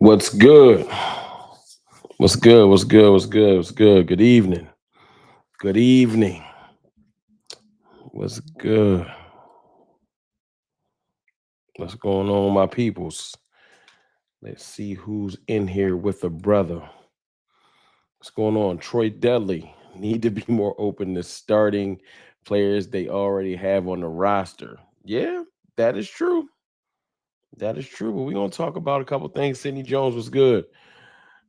What's good? What's good? What's good? What's good? What's good? Good evening. Good evening. What's good? What's going on, my peoples? Let's see who's in here with a brother. What's going on? Troy Dudley need to be more open to starting players they already have on the roster. Yeah, that is true. That is true. But we're gonna talk about a couple things. Sidney Jones was good.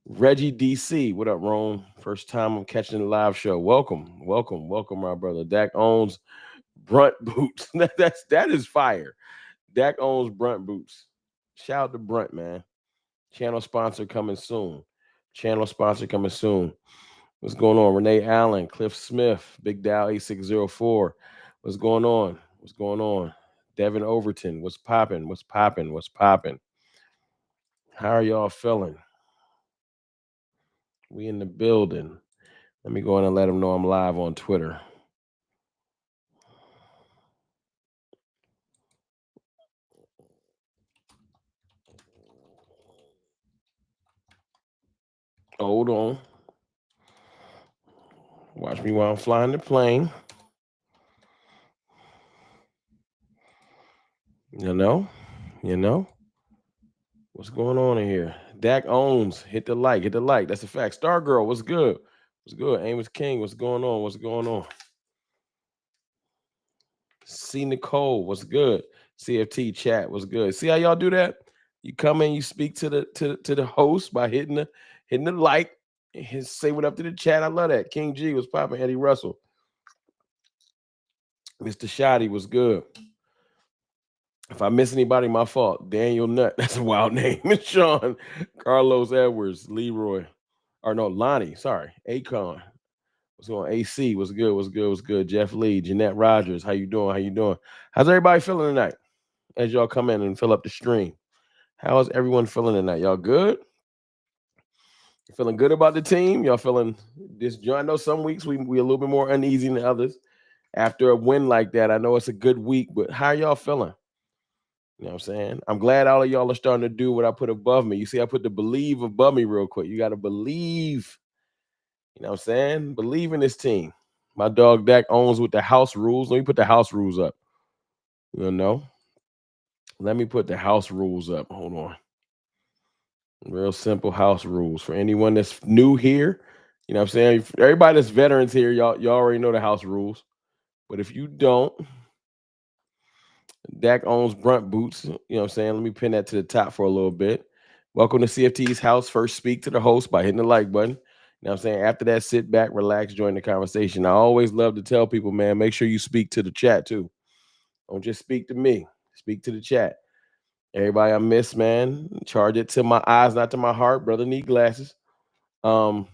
Reggie DC, what up, Rome? First time I'm catching the live show. Welcome, welcome, welcome, my brother. Dak owns Brunt boots. That is fire. Dak owns Brunt boots. Shout out to Brunt, man. Channel sponsor coming soon. Channel sponsor coming soon. What's going on? Renee Allen, Cliff Smith, Big Dow 8604. What's going on? What's going on? Devin Overton, what's popping? What's popping? What's popping? How are y'all feeling? We in the building. Let me go in and let them know I'm live on Twitter. Hold on. Watch me while I'm flying the plane. You know? You know? What's going on in here? Dak owns. Hit the like. Hit the like. That's a fact. Star Girl, what's good? What's good? Amos King, what's going on? What's going on? C Nicole, what's good? CFT chat, what's good? See how y'all do that? You come in, you speak to the host by hitting the like, say what up to the chat. I love that. King G was popping. Eddie Russell, Mr. Shoddy was good. If I miss anybody, my fault. Daniel Nutt, that's a wild name. Sean, Carlos Edwards, Leroy, or no, Lonnie. Sorry, Akon. What's going on? AC? What's good? What's good? What's good? Jeff Lee, Jeanette Rogers. How you doing? How you doing? How's everybody feeling tonight? As y'all come in and fill up the stream, how is everyone feeling tonight? Y'all good? You feeling good about the team? Y'all feeling this? I know some weeks we a little bit more uneasy than others after a win like that. I know it's a good week, but how y'all feeling? You know what I'm saying? I'm glad all of y'all are starting to do what I put above me. You see, I put the believe above me real quick. You got to believe. You know what I'm saying? Believe in this team. My dog Dak owns with the house rules. Let me put the house rules up. You know? Let me put the house rules up. Hold on. Real simple house rules for anyone that's new here. You know what I'm saying? Everybody that's veterans here, y'all already know the house rules. But if you don't, Dak owns Brunt boots. You know what I'm saying? Let me pin that to the top for a little bit. Welcome to CFT's house. First, speak to the host by hitting the like button. You know what I'm saying? After that, sit back, relax, join the conversation. I always love to tell people, man, make sure you speak to the chat too. Don't just speak to me. Speak to the chat. Everybody I miss, man, charge it to my eyes, not to my heart. Brother need glasses. Let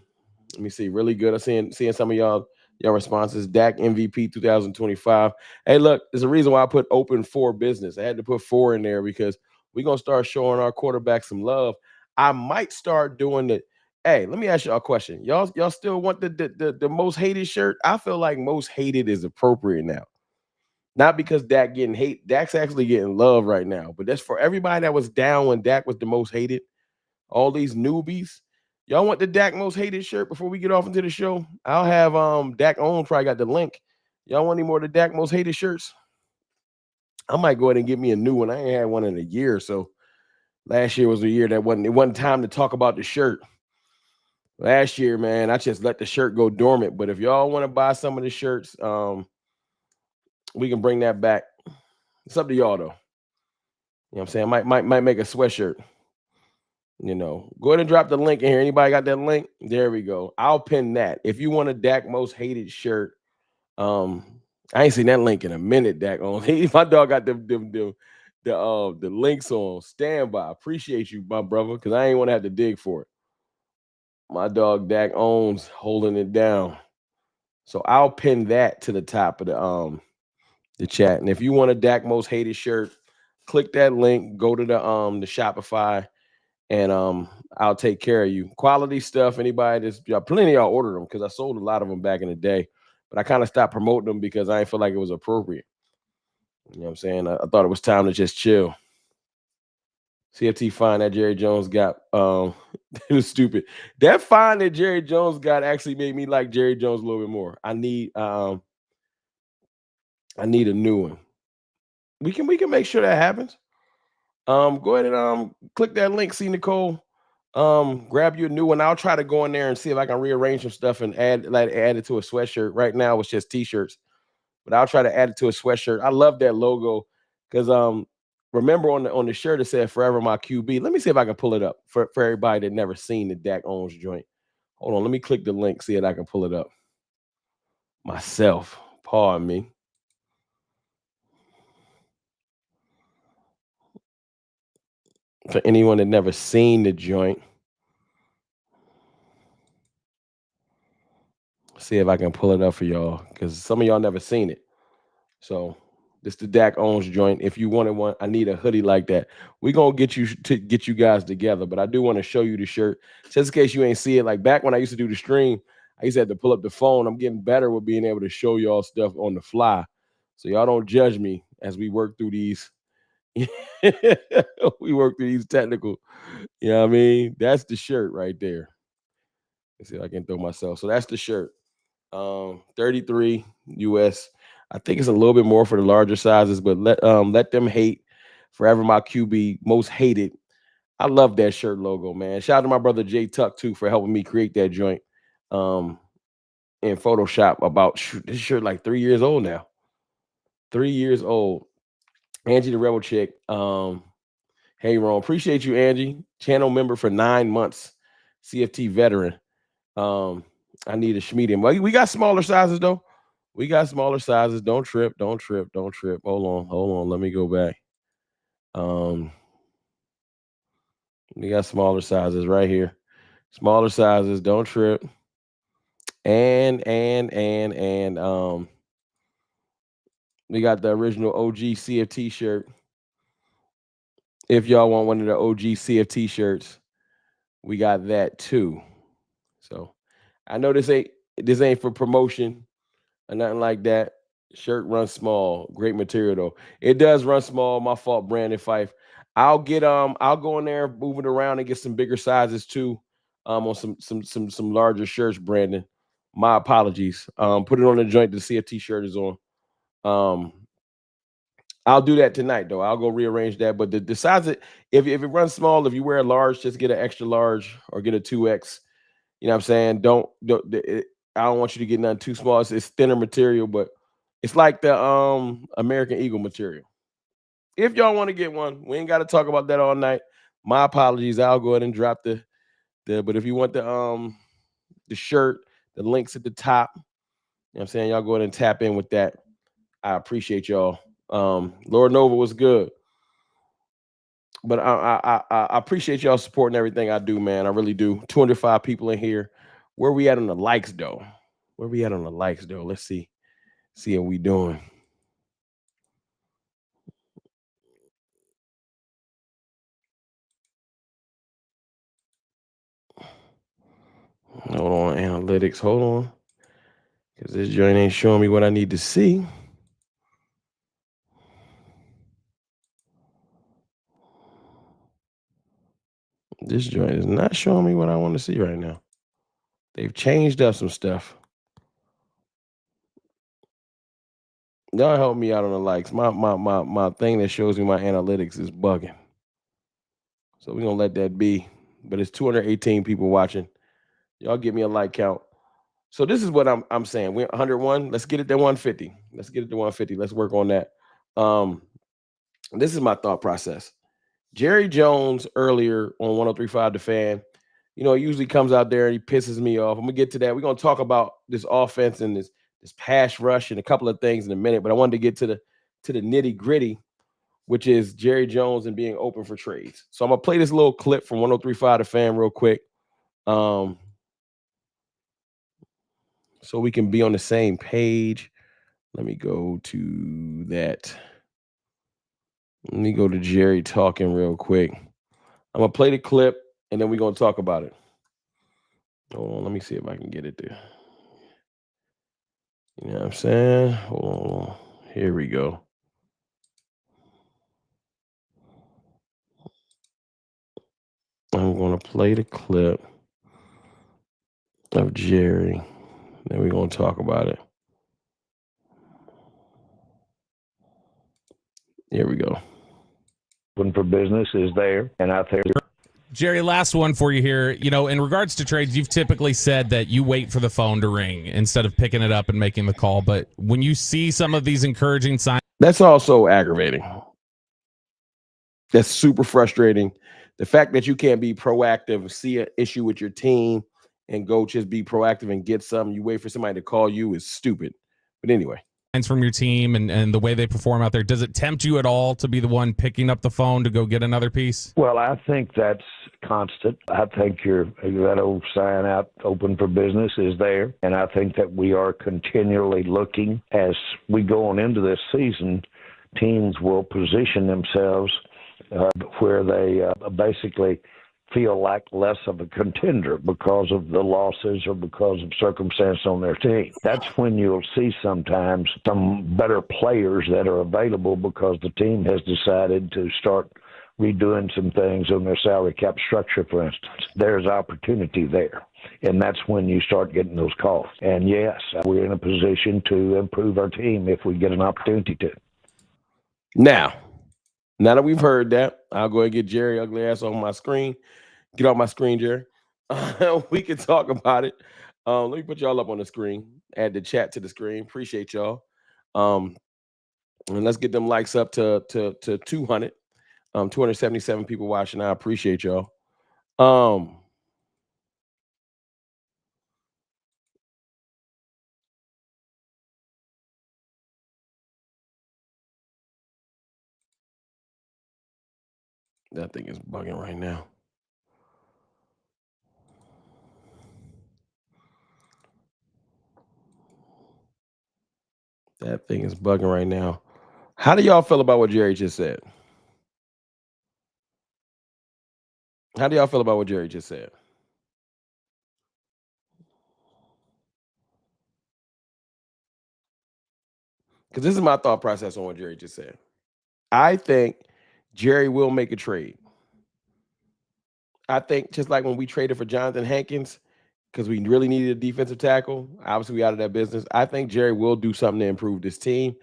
me see. Really good. I'm seeing some of y'all responses. Dak MVP 2025. Hey, look, there's a reason why I put open for business. I had to put four in there because we're gonna start showing our quarterback some love. I might start doing the. Hey, let me ask y'all a question. Y'all still want the most hated shirt? I feel like most hated is appropriate now. Not because Dak getting hate. Dak's actually getting love right now. But that's for everybody that was down when Dak was the most hated. All these newbies. Y'all want the Dak most hated shirt before we get off into the show? I'll have Dak on probably got the link. Y'all want any more of the Dak most hated shirts? I might go ahead and get me a new one. I ain't had one in a year. So last year was the year that it wasn't time to talk about the shirt. Last year, man, I just let the shirt go dormant. But if y'all want to buy some of the shirts, we can bring that back. It's up to y'all though. You know what I'm saying? Might make a sweatshirt. You know, go ahead and drop the link in here. Anybody got that link? There we go. I'll pin that. If you want a Dak most hated shirt, um, I ain't seen that link in a minute. Dak on my dog got the links on standby. Appreciate you, my brother, because I ain't want to have to dig for it. My dog Dak owns holding it down. So I'll pin that to the top of the chat. And if you want a Dak most hated shirt, click that link, go to the Shopify, and I'll take care of you. Quality stuff. Anybody that's plenty of y'all ordered them because I sold a lot of them back in the day, but I kind of stopped promoting them because I didn't feel like it was appropriate. You know what I'm saying? I thought it was time to just chill. CFT fine that Jerry Jones got. It was stupid. That fine that Jerry Jones got actually made me like Jerry Jones a little bit more. I need a new one. We can make sure that happens. Go ahead and click that link. See Nicole. Grab you a new one. I'll try to go in there and see if I can rearrange some stuff and add it to a sweatshirt. Right now it's just t-shirts, but I'll try to add it to a sweatshirt. I love that logo because remember on the shirt it said "Forever My QB." Let me see if I can pull it up for everybody that never seen the Dak Owens joint. Hold on, let me click the link, see if I can pull it up myself. Pardon me. For anyone that never seen the joint, see if I can pull it up for y'all because some of y'all never seen it. So this the Dak Owens joint. If you wanted one, I need a hoodie like that. We gonna get you guys together, but I do want to show you the shirt just in case you ain't see it. Like back when I used to do the stream, I used to have to pull up the phone. I'm getting better with being able to show y'all stuff on the fly, so y'all don't judge me as we work through these. We work through these technical. You know what I mean? That's the shirt right there. Let's see if I can throw myself. So that's the shirt. 33 US. I think it's a little bit more for the larger sizes, but let them hate. Forever my QB, most hated. I love that shirt logo, man. Shout out to my brother Jay Tuck too for helping me create that joint um in Photoshop. About this shirt like 3 years old now. 3 years old. Angie the Rebel Chick. Hey Ron, appreciate you, Angie. Channel member for 9 months. CFT veteran. Um, I need a medium. Well, we got smaller sizes though. We got smaller sizes. Don't trip. Don't trip. Don't trip. Hold on. Hold on. Let me go back. Um, we got smaller sizes right here. Smaller sizes. Don't trip. And we got the original OG CFT shirt. If y'all want one of the OG CFT shirts, we got that too. So I know this ain't for promotion or nothing like that. Shirt runs small, great material though. It does run small. My fault, Brandon Fife. I'll go in there, move it around and get some bigger sizes too. On some larger shirts, Brandon. My apologies. Put it on the joint to see if t-shirt is on. Um, I'll do that tonight though. I'll go rearrange that. But the size if it runs small, if you wear a large, just get an extra large or get a 2X. You know what I'm saying? I don't want you to get nothing too small. It's thinner material, but it's like the American Eagle material. If y'all want to get one, we ain't got to talk about that all night. My apologies. I'll go ahead and drop the but if you want the shirt, the links at the top, you know what I'm saying? Y'all go ahead and tap in with that. I appreciate y'all. Lord Nova was good. But I appreciate y'all supporting everything I do, man. I really do. 205 people in here. Where we at on the likes though? Where we at on the likes though? Let's see. See how we doing. Hold on, analytics. Hold on. Because this joint ain't showing me what I need to see. This joint is not showing me what I want to see right now. They've changed up some stuff. Y'all help me out on the likes. My thing that shows me my analytics is bugging. So we're gonna let that be. But it's 218 people watching. Y'all give me a like count. So this is what I'm saying. We're 101. Let's get it to 150. Let's get it to 150. Let's work on that. Um, this is my thought process. Jerry Jones earlier on 1035 The Fan, he usually comes out there and he pisses me off. I'm gonna get to that. We're gonna talk about this offense and this pass rush and a couple of things in a minute, but I wanted to get to the nitty gritty, which is Jerry Jones and being open for trades. So I'm gonna play this little clip from 1035 The Fan real quick. Um, so we can be on the same page. Let me go to that. Let me go to Jerry talking real quick. I'm gonna play the clip and then we're gonna talk about it. Hold on, let me see if I can get it there. You know what I'm saying? Hold on. Here we go. going to play the clip of Jerry. Then we're going to talk about it. Here we go. Open for business is there, and I think. Jerry, last one for you here. You know, in regards to trades, you've typically said that you wait for the phone to ring instead of picking it up and making the call. But when you see some of these encouraging signs, that's also aggravating. That's super frustrating. The fact that you can't be proactive, see an issue with your team, and go just be proactive and get something. You wait for somebody to call you is stupid. But anyway. From your team and the way they perform out there, does it tempt you at all to be the one picking up the phone to go get another piece? Well, I think that's constant. I think that old sign out, open for business, is there. And I think that we are continually looking as we go on into this season. Teams will position themselves where they basically feel like less of a contender because of the losses or because of circumstance on their team. That's when you'll see sometimes some better players that are available because the team has decided to start redoing some things on their salary cap structure, for instance. There's opportunity there. And that's when you start getting those calls. And yes, we're in a position to improve our team if we get an opportunity to. Now that we've heard that, I'll go ahead and get Jerry ugly ass on my screen. Get off my screen, Jerry. We can talk about it. Let me put y'all up on the screen. Add the chat to the screen. Appreciate y'all. And let's get them likes up to 200. 277 people watching. I appreciate y'all. That thing is bugging right now. That thing is bugging right now. How do y'all feel about what Jerry just said? How do y'all feel about what Jerry just said? Because this is my thought process on what Jerry just said. I think Jerry will make a trade. I think just like when we traded for Jonathan Hankins, because we really needed a defensive tackle. Obviously, we out of that business. I think Jerry will do something to improve this team.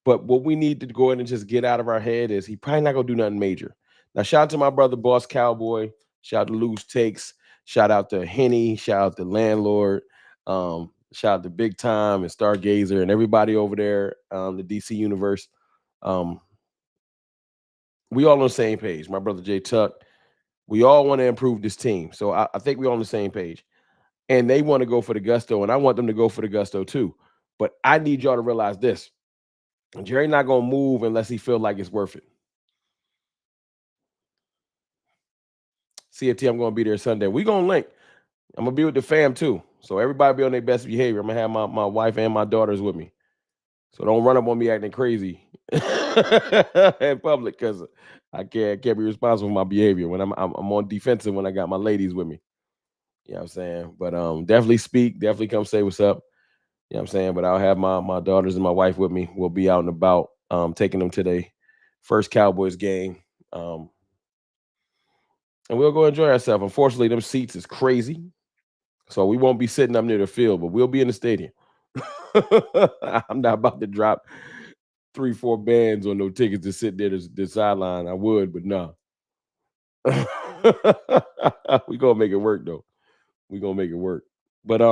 But what we need to go ahead and just get out of our head is he probably not going to do nothing major. Now, shout out to my brother, Boss Cowboy. Shout out to Loose Takes. Shout out to Henny. Shout out to Landlord. Shout out to Big Time and Stargazer and everybody over there, the DC universe. We all on the same page. My brother, Jay Tuck. We all want to improve this team. So I think we're on the same page. And they want to go for the gusto, and I want them to go for the gusto too. But I need y'all to realize this. Jerry not going to move unless he feel like it's worth it. CFT, I'm going to be there Sunday. We going to link. I'm going to be with the fam too. So everybody be on their best behavior. I'm going to have my wife and my daughters with me. So don't run up on me acting crazy in public because I can't be responsible for my behavior when I'm on defensive when I got my ladies with me. You know what I'm saying? But definitely speak. Definitely come say what's up. You know what I'm saying? But I'll have my daughters and my wife with me. We'll be out and about, taking them to the first Cowboys game. And we'll go enjoy ourselves. Unfortunately, them seats is crazy. So we won't be sitting up near the field, but we'll be in the stadium. I'm not about to drop 3-4 bands on no tickets to sit there the sideline. I would, but no. We gonna make it work though. We gonna make it work. But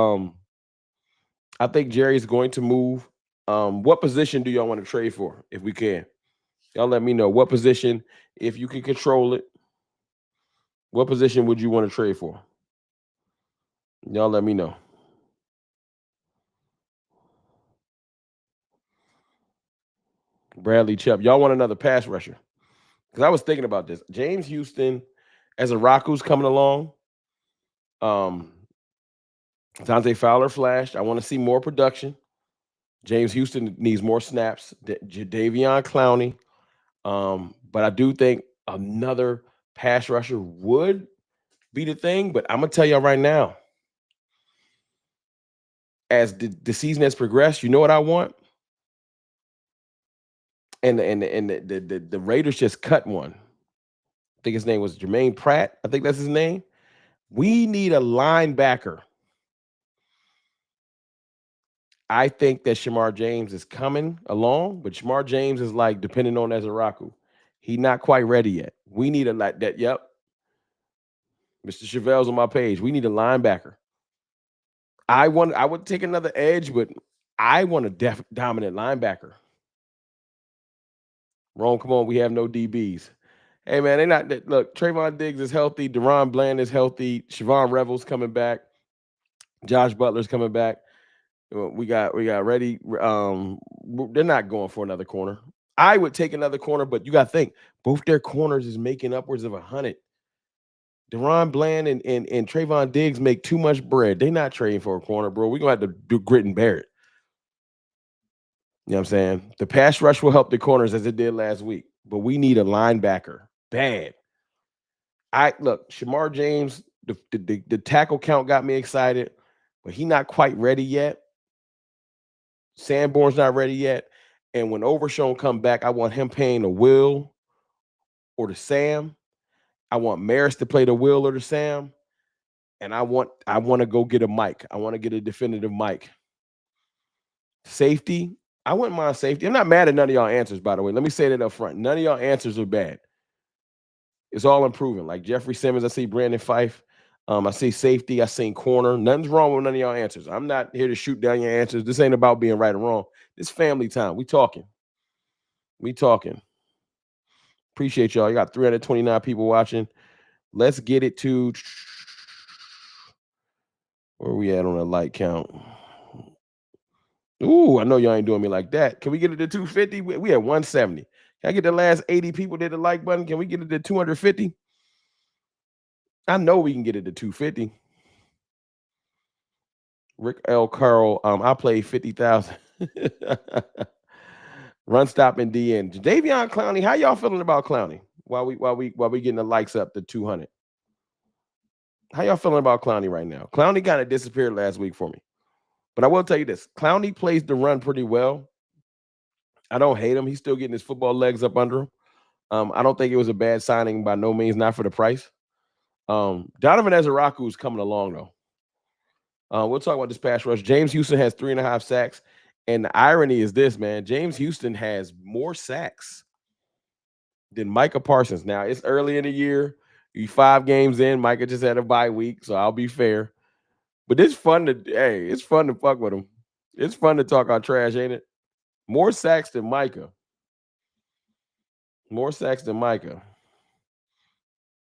I think Jerry's going to move. What position do y'all want to trade for if we can? Y'all let me know. What position, if you can control it, what position would you want to trade for? Y'all let me know. Bradley Chubb. Y'all want another pass rusher? Because I was thinking about this. James Houston, as a Rocco's coming along. Dante Fowler flashed. I want to see more production. James Houston needs more snaps. Jadeveon Clowney. But I do think another pass rusher would be the thing. But I'm gonna tell y'all right now, as the season has progressed, you know what I want? And the Raiders just cut one. I think his name was Jermaine Pratt. I think that's his name. We need a linebacker. I think that Shamar James is coming along, but Shamar James is like depending on Ezeraku. He's not quite ready yet. We need a like that. Yep. Mr. Chevelle's on my page. We need a linebacker. I would take another edge, but I want a dominant linebacker. Rome, come on, we have no DBs. Hey man, they not look. Trayvon Diggs is healthy. Deron Bland is healthy. Siobhan Revel's coming back. Josh Butler's coming back. We got ready. They're not going for another corner. I would take another corner, but you got to think both their corners is making upwards of 100. Deron Bland and Trayvon Diggs make too much bread. They're not trading for a corner, bro. We're gonna have to do grit and bear it. You know what I'm saying? The pass rush will help the corners as it did last week, but we need a linebacker bad. I look, Shamar James, the tackle count got me excited, but he's not quite ready yet. Sanborn's not ready yet. And when Overshown come back, I want him paying the Will or the Sam. I want Maris to play the Will or the Sam. And I want to go get a Mike. I want to get a definitive Mike. Safety. I wouldn't mind safety. I'm not mad at none of y'all answers, by the way. Let me say that up front. None of y'all answers are bad. It's all improving. Like Jeffrey Simmons, I see Brandon Fife. I see safety. I seen corner. Nothing's wrong with none of y'all answers. I'm not here to shoot down your answers. This ain't about being right or wrong. This family time. We talking. Appreciate y'all. You got 329 people watching. Let's get it to where we at on a like count. Ooh, I know y'all ain't doing me like that. Can we get it to 250? We at 170. Can I get the last 80 people that hit the like button? Can we get it to 250? I know we can get it to 250. Rick L. Carl, I play 50,000. Run, stop, and DN. Davion Clowney, how y'all feeling about Clowney? While we getting the likes up to 200. How y'all feeling about Clowney right now? Clowney kind of disappeared last week for me. But I will tell you this. Clowney plays the run pretty well. I don't hate him. He's still getting his football legs up under him. I don't think it was a bad signing by no means, not for the price. Donovan Ezeraku is coming along, though. We'll talk about this pass rush. James Houston has 3.5 sacks. And the irony is this, man. James Houston has more sacks than Micah Parsons. Now, it's early in the year. You 5 games in. Micah just had a bye week, so I'll be fair. But it's fun to fuck with him. It's fun to talk our trash, ain't it? More sacks than Micah.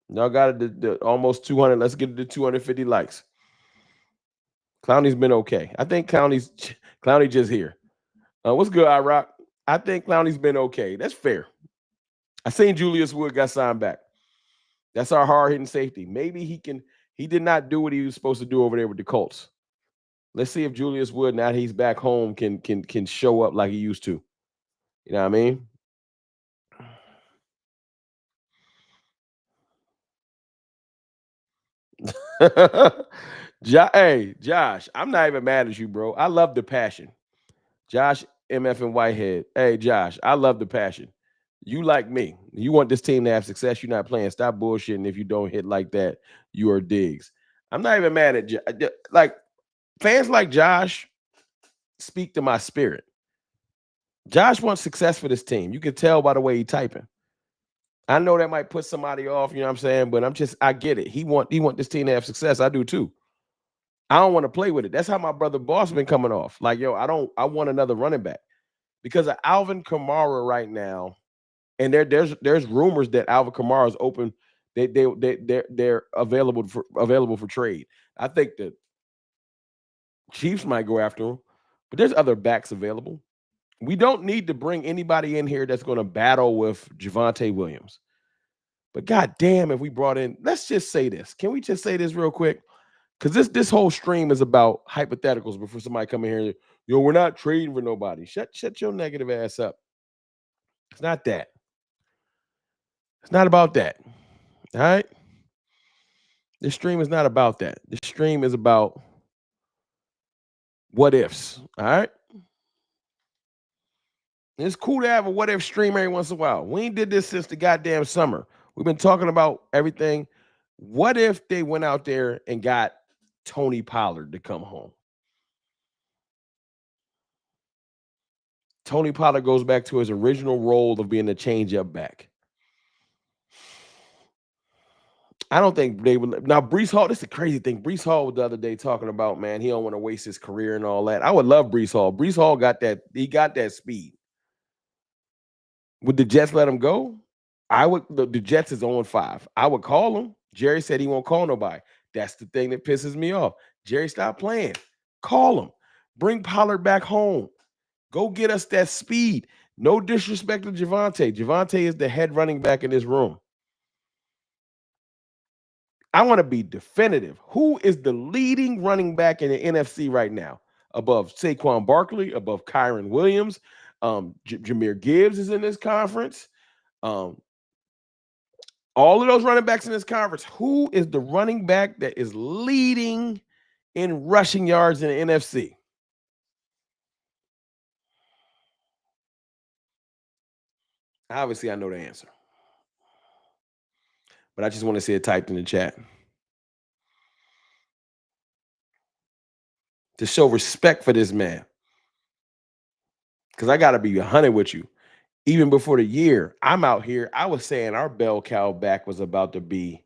Y'all got it to almost 200. Let's get it to 250 likes. Clowney's been okay. I think Clowney just here. What's good, iRock? I think Clowney's been okay. That's fair. I seen Julius Wood got signed back. That's our hard-hitting safety. Maybe he did not do what he was supposed to do over there with the Colts. Let's see if Julius Wood, now that he's back home, can show up like he used to. You know what I mean? Hey, Josh, I'm not even mad at you, bro. I love the passion. Josh, MF and Whitehead. Hey, Josh, I love the passion. You like me. You want this team to have success. You're not playing. Stop bullshitting. If you don't hit like that, you are Diggs. I'm not even mad at like fans like Josh speak to my spirit. Josh wants success for this team. You can tell by the way he's typing. I know that might put somebody off, you know what I'm saying? But I get it. He want this team to have success. I do too. I don't want to play with it. That's how my brother Boss been coming off. Like, yo, I want another running back. Because of Alvin Kamara right now, and there's rumors that Alvin Kamara is open. They're available for trade. I think the Chiefs might go after him, but there's other backs available. We don't need to bring anybody in here that's going to battle with Javonte Williams. But goddamn, if we brought in, let's just say this. Can we just say this real quick? Because this whole stream is about hypotheticals before somebody come in here. Yo, we're not trading for nobody. Shut your negative ass up. It's not that. It's not about that. All right? This stream is not about that. This stream is about what ifs. All right? It's cool to have a what if stream every once in a while. We ain't did this since the goddamn summer. We've been talking about everything. What if they went out there and got Tony Pollard to come home? Tony Pollard goes back to his original role of being a change-up back. I don't think they would. Now, Brees Hall, this is a crazy thing. Brees Hall was the other day talking about, man, he don't want to waste his career and all that. I would love Brees Hall. Brees Hall got that. He got that speed. Would the Jets let him go? I would. The Jets is 0-5. I would call him. Jerry said he won't call nobody. That's the thing that pisses me off. Jerry, stop playing. Call him. Bring Pollard back home. Go get us that speed. No disrespect to Javonte. Javonte is the head running back in this room. I want to be definitive. Who is the leading running back in the NFC right now? Above Saquon Barkley, above Kyron Williams. Jahmyr Gibbs is in this conference. All of those running backs in this conference. Who is the running back that is leading in rushing yards in the NFC? Obviously, I know the answer. But I just want to see it typed in the chat. To show respect for this man. Because I got to be 100 with you. Even before the year, I'm out here. I was saying our bell cow back was about to be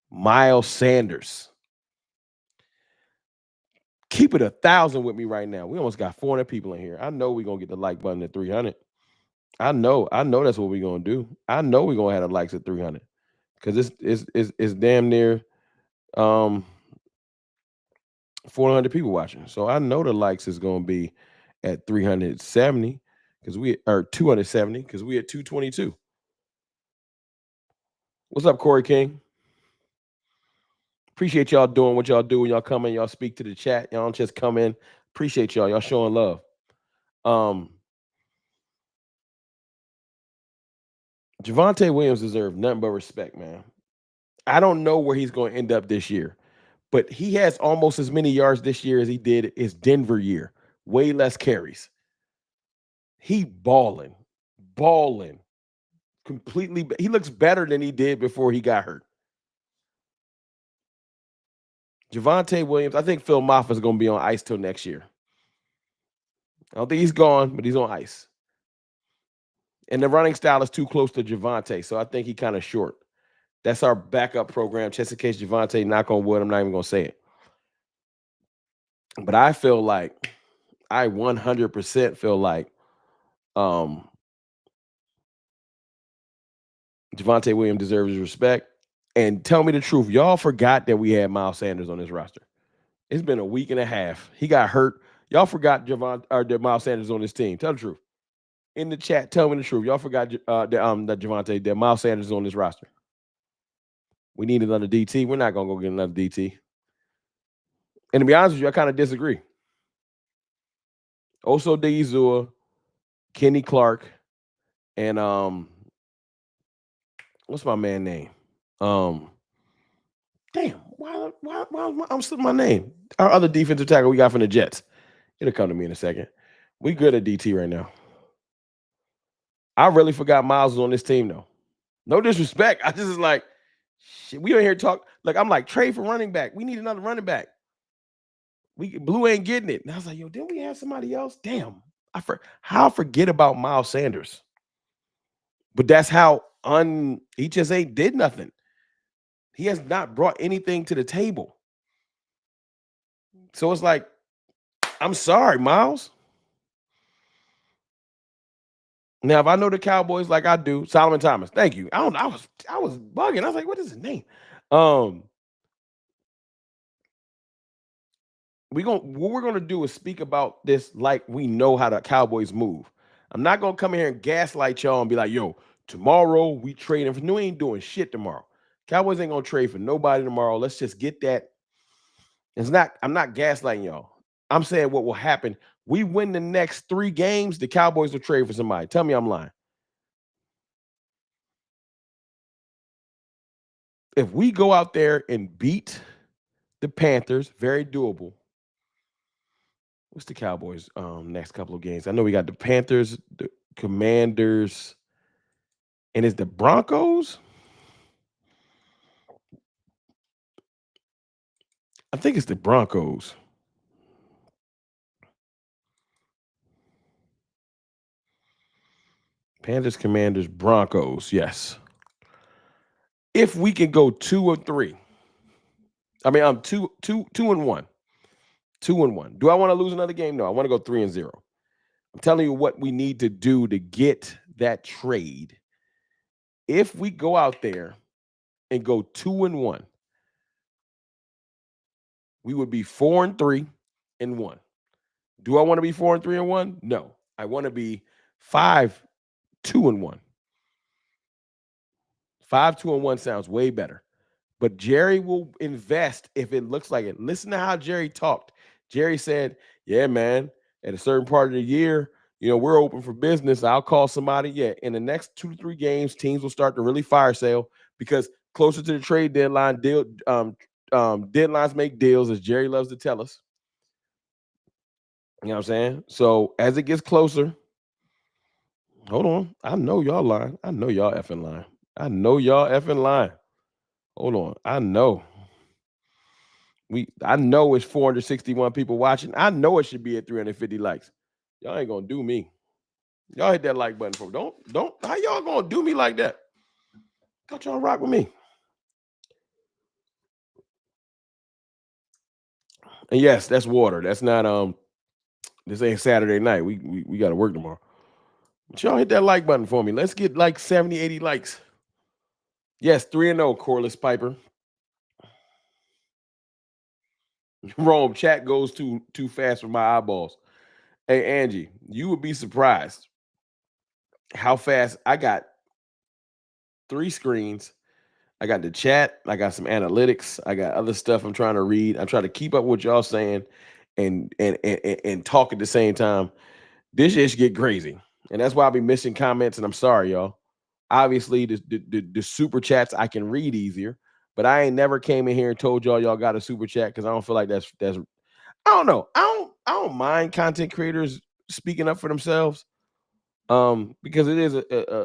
Miles Sanders. Keep it 1,000 with me right now. We almost got 400 people in here. I know we're going to get the like button at 300. I know that's what we're going to do. I know we're going to have the likes at 300. Because it's damn near 400 people watching. So I know the likes is going to be at 370 because we are 270 because we at 222. What's up, Corey King? Appreciate y'all doing what y'all do when y'all come in. Y'all speak to the chat. Y'all don't just come in. Appreciate y'all. Y'all showing love. Javonte Williams deserves nothing but respect, man. I don't know where he's going to end up this year, but he has almost as many yards this year as he did his Denver year. Way less carries. He balling. Completely. He looks better than he did before he got hurt. Javonte Williams, I think Phil Moffitt is going to be on ice till next year. I don't think he's gone, but he's on ice. And the running style is too close to Javonte, so I think he kind of short. That's our backup program, just in case Javonte, knock on wood, I'm not even going to say it. But I feel like, I 100% feel like Javonte Williams deserves his respect. And tell me the truth, y'all forgot that we had Miles Sanders on this roster. It's been a week and a half. He got hurt. Y'all forgot that Miles Sanders on this team. Tell the truth. In the chat, tell me the truth. Y'all forgot that Miles Sanders is on this roster. We need another DT. We're not going to go get another DT. And to be honest with you, I kind of disagree. Oso Deizua, Kenny Clark, and what's my man name? Damn, why I'm slipping my name? Our other defensive tackle we got from the Jets. It'll come to me in a second. We good at DT right now. I really forgot Miles was on this team, though. No disrespect. I just is like, shit, we don't hear talk. Like, I'm like, trade for running back. We need another running back. Blue ain't getting it. And I was like, yo, didn't we have somebody else? Damn. How forget about Miles Sanders? But that's how he just ain't did nothing. He has not brought anything to the table. So it's like, I'm sorry, Miles. Now, if I know the Cowboys like I do, Solomon Thomas, thank you. I was bugging. I was like, what is his name? What we're gonna do is speak about this like we know how the Cowboys move. I'm not gonna come in here and gaslight y'all and be like, yo, tomorrow we trading for we ain't doing shit tomorrow. Cowboys ain't gonna trade for nobody tomorrow. Let's just get that. I'm not gaslighting y'all. I'm saying what will happen. We win the next 3 games, the Cowboys will trade for somebody. Tell me I'm lying. If we go out there and beat the Panthers, very doable. What's the Cowboys next couple of games? I know we got the Panthers, the Commanders, and it's the Broncos. I think it's the Broncos. Panthers, Commanders, Broncos. Yes. If we can go 2-3, I mean, I'm 2-1, 2-1. Do I want to lose another game? No, I want to go 3-0. I'm telling you what we need to do to get that trade. If we go out there and go 2-1, we would be 4-3-1. Do I want to be 4-3-1? No, I want to be 5-2-1. 5-2-1 sounds way better. But Jerry will invest if it looks like it. Listen to how Jerry talked. Jerry said, yeah, man, at a certain part of the year, we're open for business. I'll call somebody. Yeah, in the next 2 to 3 games, teams will start to really fire sale because closer to the trade deadline, deadlines make deals, as Jerry loves to tell us. You know what I'm saying? So as it gets closer, hold on. I know y'all lying. I know y'all effing lying. I know y'all effing lying. Hold on. I know it's 461 people watching. I know it should be at 350 likes. Y'all ain't gonna do me. Y'all hit that like button for don't how y'all gonna do me like that? Thought y'all rock with me. And yes, that's water. That's not this ain't Saturday night. We gotta work tomorrow. But y'all hit that like button for me. Let's get like 70, 80 likes. Yes, 3-0, Corliss Piper. Rome, chat goes too fast for my eyeballs. Hey, Angie, you would be surprised how fast I got 3 screens. I got the chat. I got some analytics. I got other stuff I'm trying to read. I'm trying to keep up with what y'all saying and talk at the same time. This shit get crazy. And that's why I'll be missing comments, and I'm sorry, y'all. Obviously, the super chats I can read easier, but I ain't never came in here and told y'all got a super chat because I don't feel like that's I don't know. I don't mind content creators speaking up for themselves. Because it is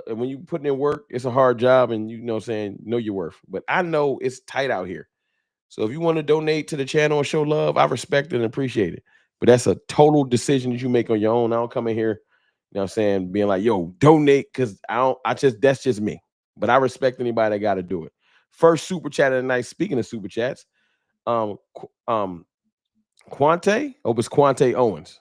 when you putting in work, it's a hard job, and know your worth. But I know it's tight out here. So if you want to donate to the channel and show love, I respect it and appreciate it. But that's a total decision that you make on your own. I don't come in here, being like, yo, donate, because that's just me. But I respect anybody that got to do it. First super chat of the night. Speaking of super chats, Quante, it's Quante Owens.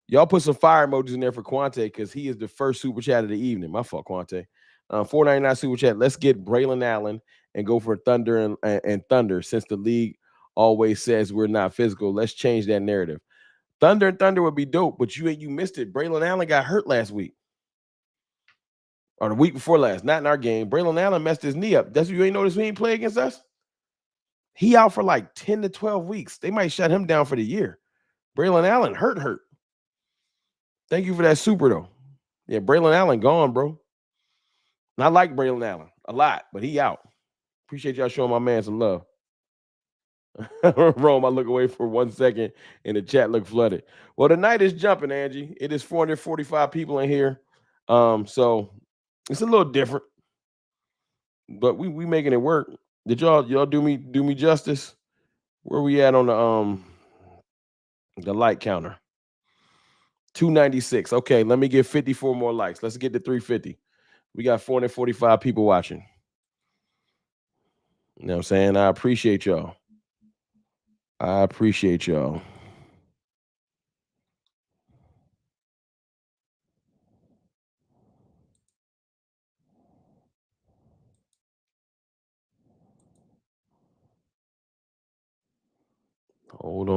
Y'all put some fire emojis in there for Quante because he is the first super chat of the evening. My fault, Quante. $4.99 super chat. Let's get Braylon Allen and go for Thunder and Thunder, since the league always says we're not physical. Let's change that narrative. Thunder and Thunder would be dope, but you missed it. Braylon Allen got hurt last week. Or the week before last, not in our game. Braylon Allen messed his knee up. That's what you ain't noticed we ain't play against us? He out for like 10 to 12 weeks. They might shut him down for the year. Braylon Allen hurt. Thank you for that super, though. Yeah, Braylon Allen gone, bro. And I like Braylon Allen a lot, but he out. Appreciate y'all showing my man some love. Rome, I look away for 1 second and the chat look flooded. Well, the night is jumping, Angie. It is 445 people in here. So it's a little different, but we making it work. Did y'all do me justice? Where we at on the like counter? 296. Okay, let me get 54 more likes. Let's get to 350. We got 445 people watching. You know what I'm saying? I appreciate y'all. Hold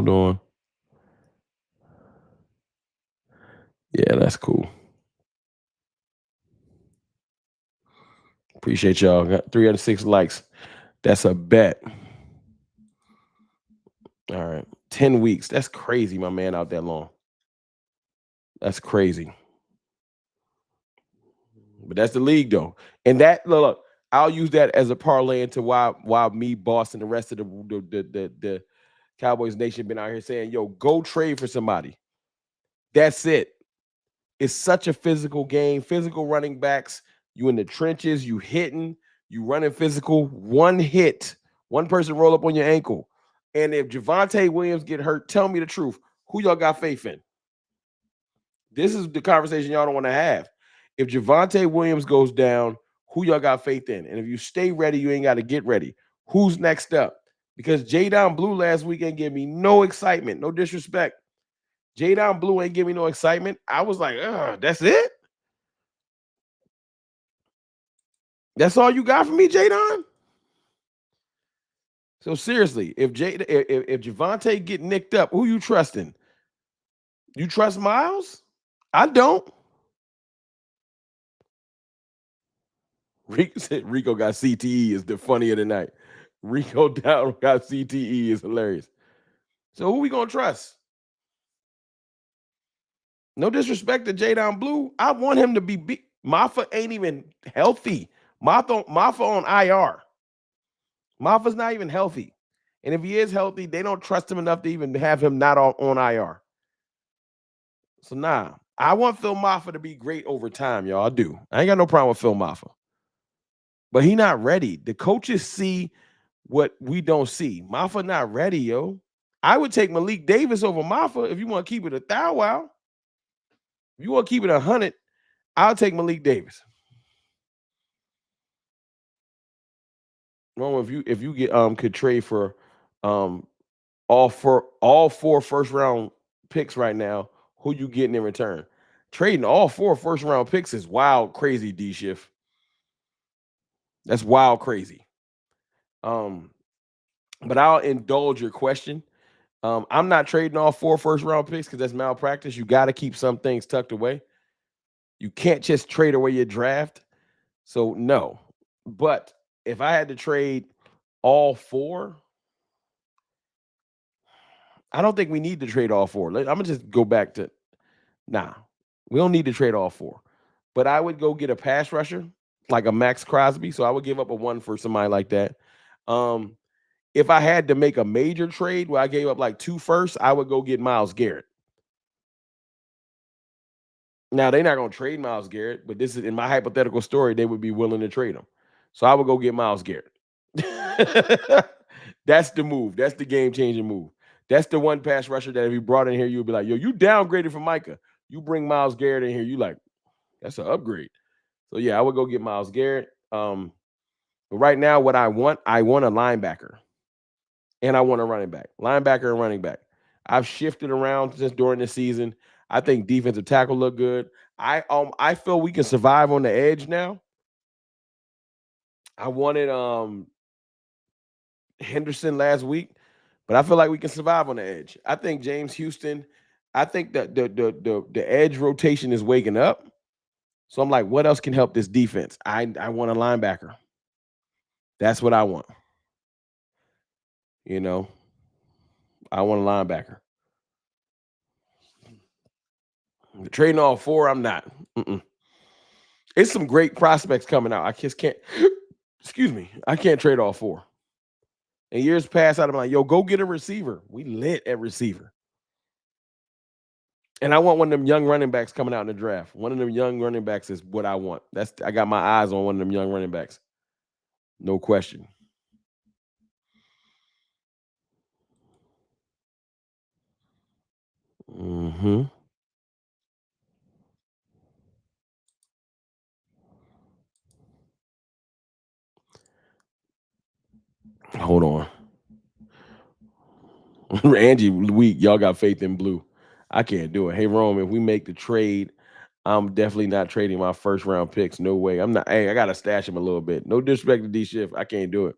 on. Yeah, that's cool. Appreciate y'all. Got 306 likes. That's a bet. All right. 10 weeks. That's crazy, my man, out that long. That's crazy. But that's the league, though. And that, look, I'll use that as a parlay into why me, boss, and the rest of the Cowboys Nation been out here saying, yo, go trade for somebody. That's it. It's such a physical game. Physical running backs. You in the trenches. You hitting. You running physical. One hit One person roll up on your ankle. And if Javonte Williams get hurt, tell me the truth. Who y'all got faith in? This is the conversation y'all don't want to have. If Javonte Williams goes down, who y'all got faith in? And if you stay ready, you ain't got to get ready. Who's next up? Because Jadon Blue last weekend gave me no excitement, no disrespect. Jadon Blue ain't give me no excitement. I was like, that's it? That's all you got for me, Jadon? So seriously, if Javonte get nicked up, who you trusting? You trust Miles? I don't. Rico got CTE is the funny of the night. Rico down got CTE is hilarious. So who we gonna trust? No disrespect to Jadon Blue. I want him to be beat. Maffa ain't even healthy. Maffa on IR. Maffa's not even healthy. And if he is healthy, they don't trust him enough to even have him not on IR. So nah, I want Phil Maffa to be great over time, y'all. I do. I ain't got no problem with Phil Maffa. But he not ready. The coaches see what we don't see. Maffa not ready, yo. I would take Malik Davis over Maffa if you want to keep it a thou wow. If you want to keep it 100, I'll take Malik Davis. Well, if you get could trade for all four first round picks right now, who you getting in return? Trading all 4 first round picks is wild, crazy, D Shift. That's wild, crazy. But I'll indulge your question. I'm not trading all 4 first round picks because that's malpractice. You got to keep some things tucked away. You can't just trade away your draft. So no. But if I had to trade all 4, I don't think we need to trade all 4. I'm gonna just go back to we don't need to trade all 4. But I would go get a pass rusher like a Max Crosby. So I would give up a 1 for somebody like that. If I had to make a major trade where I gave up like 2 firsts, I would go get Myles Garrett. Now, they're not going to trade Myles Garrett, but this is in my hypothetical story, they would be willing to trade him. So I would go get Myles Garrett. That's the move. That's the game-changing move. That's the one pass rusher that if you brought in here, you would be like, yo, you downgraded from Micah. You bring Myles Garrett in here, you like, that's an upgrade. So, yeah, I would go get Myles Garrett. But right now, what I want a linebacker. And I want a running back. Linebacker and running back. I've shifted around since during the season. I think defensive tackle look good. I feel we can survive on the edge now. I wanted Henderson last week, but I feel like we can survive on the edge. I think James Houston, I think that the edge rotation is waking up. So I'm like, what else can help this defense? I want a linebacker. That's what I want. You know, I want a linebacker. Trading all 4, I'm not. It's some great prospects coming out. I just can't, excuse me, I can't trade all 4. In years past, I'd have been like, yo, go get a receiver. We lit at receiver. And I want one of them young running backs coming out in the draft. One of them young running backs is what I want. I got my eyes on one of them young running backs. No question. Hold on. Angie, weak. Y'all got faith in Blue. I can't do it. Hey, Rome, if we make the trade, I'm definitely not trading my first round picks. No way. I'm not. Hey, I got to stash him a little bit. No disrespect to D Shift. I can't do it.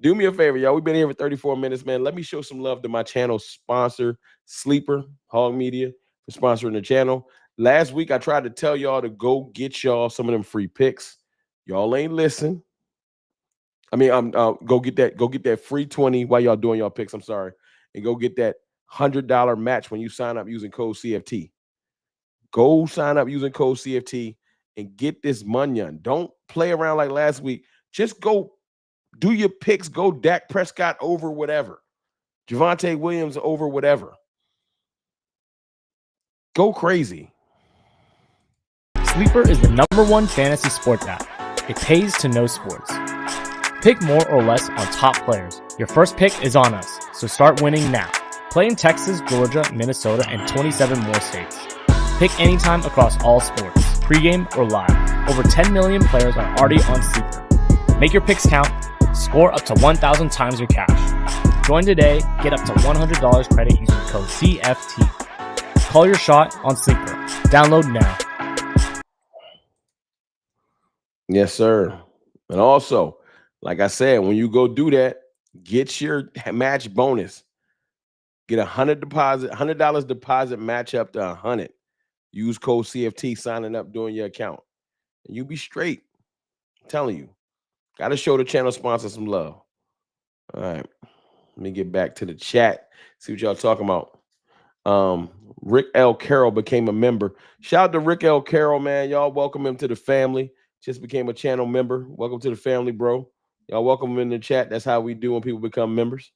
Do me a favor, y'all. We've been here for 34 minutes, man. Let me show some love to my channel sponsor, Sleeper, Hog Media, for sponsoring the channel. Last week, I tried to tell y'all to go get y'all some of them free picks. Y'all ain't listen. I mean, go get that free 20 while y'all doing y'all picks. I'm sorry. And go get that $100 match when you sign up using code CFT. Go sign up using code CFT and get this money. Don't play around like last week. Just go do your picks. Go Dak Prescott over whatever. Javonte Williams over whatever. Go crazy. Sleeper is the #1 fantasy sports app. It pays to know sports. pick more or less on top players. Your first pick is on us, so start winning now. Play in Texas, Georgia, Minnesota, and 27 more states. Pick anytime across all sports, pregame or live. Over 10 million players are already on Sleeper. Make your picks count. Score up to 1,000 times your cash. Join today. Get up to $100 credit using code CFT. Call your shot on Sleeper. Download now. Yes, sir. And also, like I said, when you go do that, get your match bonus. Get $100 deposit match up to 100. Use code CFT signing up doing your account. And you be straight. I'm telling you. Got to show the channel sponsor some love. All right. Let me get back to the chat. See what y'all talking about. Rick L. Carroll became a member. Shout out to Rick L. Carroll, man. Y'all welcome him to the family. Just became a channel member. Welcome to the family, bro. Y'all welcome him in the chat. That's how we do when people become members.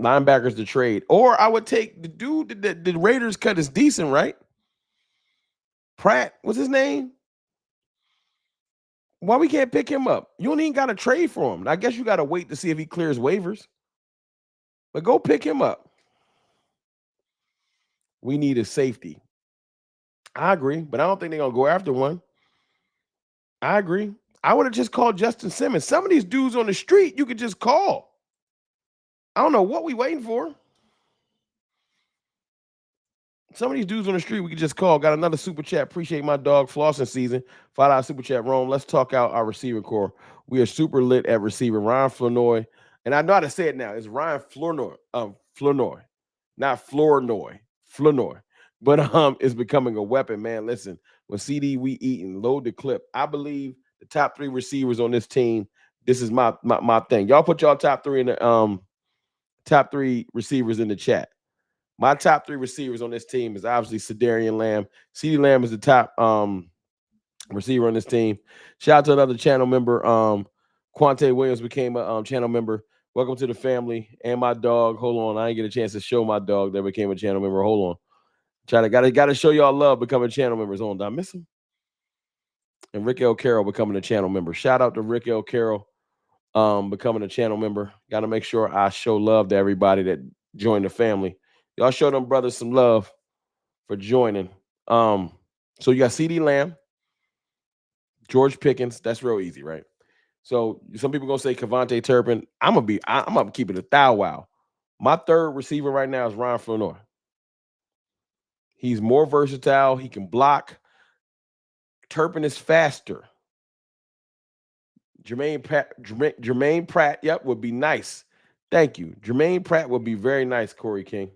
Linebackers to trade. Or I would take the dude that the Raiders cut is decent, right? Pratt, what's his name? Why we can't pick him up? You don't even got to trade for him. I guess you got to wait to see if he clears waivers. But go pick him up. We need a safety. I agree, but I don't think they're going to go after one. I agree. I would have just called Justin Simmons. Some of these dudes on the street, you could just call. I don't know what we waiting for. Some of these dudes on the street, we could just call. Got another super chat. Appreciate my dog flossing season. $5 super chat, Rome. Let's talk out our receiving core. We are super lit at receiver. Ryan Flournoy. And I know how to say it now. It's Ryan Flournoy. Flournoy. Not Flournoy. Flournoy. But it's becoming a weapon, man. Listen, when CD we eat and load the clip, I believe the top 3 receivers on this team, this is my thing. Y'all put y'all top 3 in the top 3 receivers in the chat. My top 3 receivers on this team is obviously Sedarian Lamb. CeeDee Lamb is the top receiver on this team. Shout out to another channel member. Quante Williams became a channel member. Welcome to the family. And my dog. Hold on. I didn't get a chance to show my dog that became a channel member. Hold on. Gotta show y'all love becoming channel members. Hold on. Did I miss him? And Rick L. Carroll becoming a channel member. Shout out to Rick L. Carroll becoming a channel member. Got to make sure I show love to everybody that joined the family. Y'all show them brothers some love for joining. So you got CeeDee Lamb, George Pickens. That's real easy, right? So some people gonna say Kevontae Turpin. I'm gonna keep it a thou wow. My third receiver right now is Ryan Flournoy. He's more versatile. He can block. Turpin is faster. Jermaine Pratt, yep, would be nice. Thank you. Jermaine Pratt would be very nice, Corey King.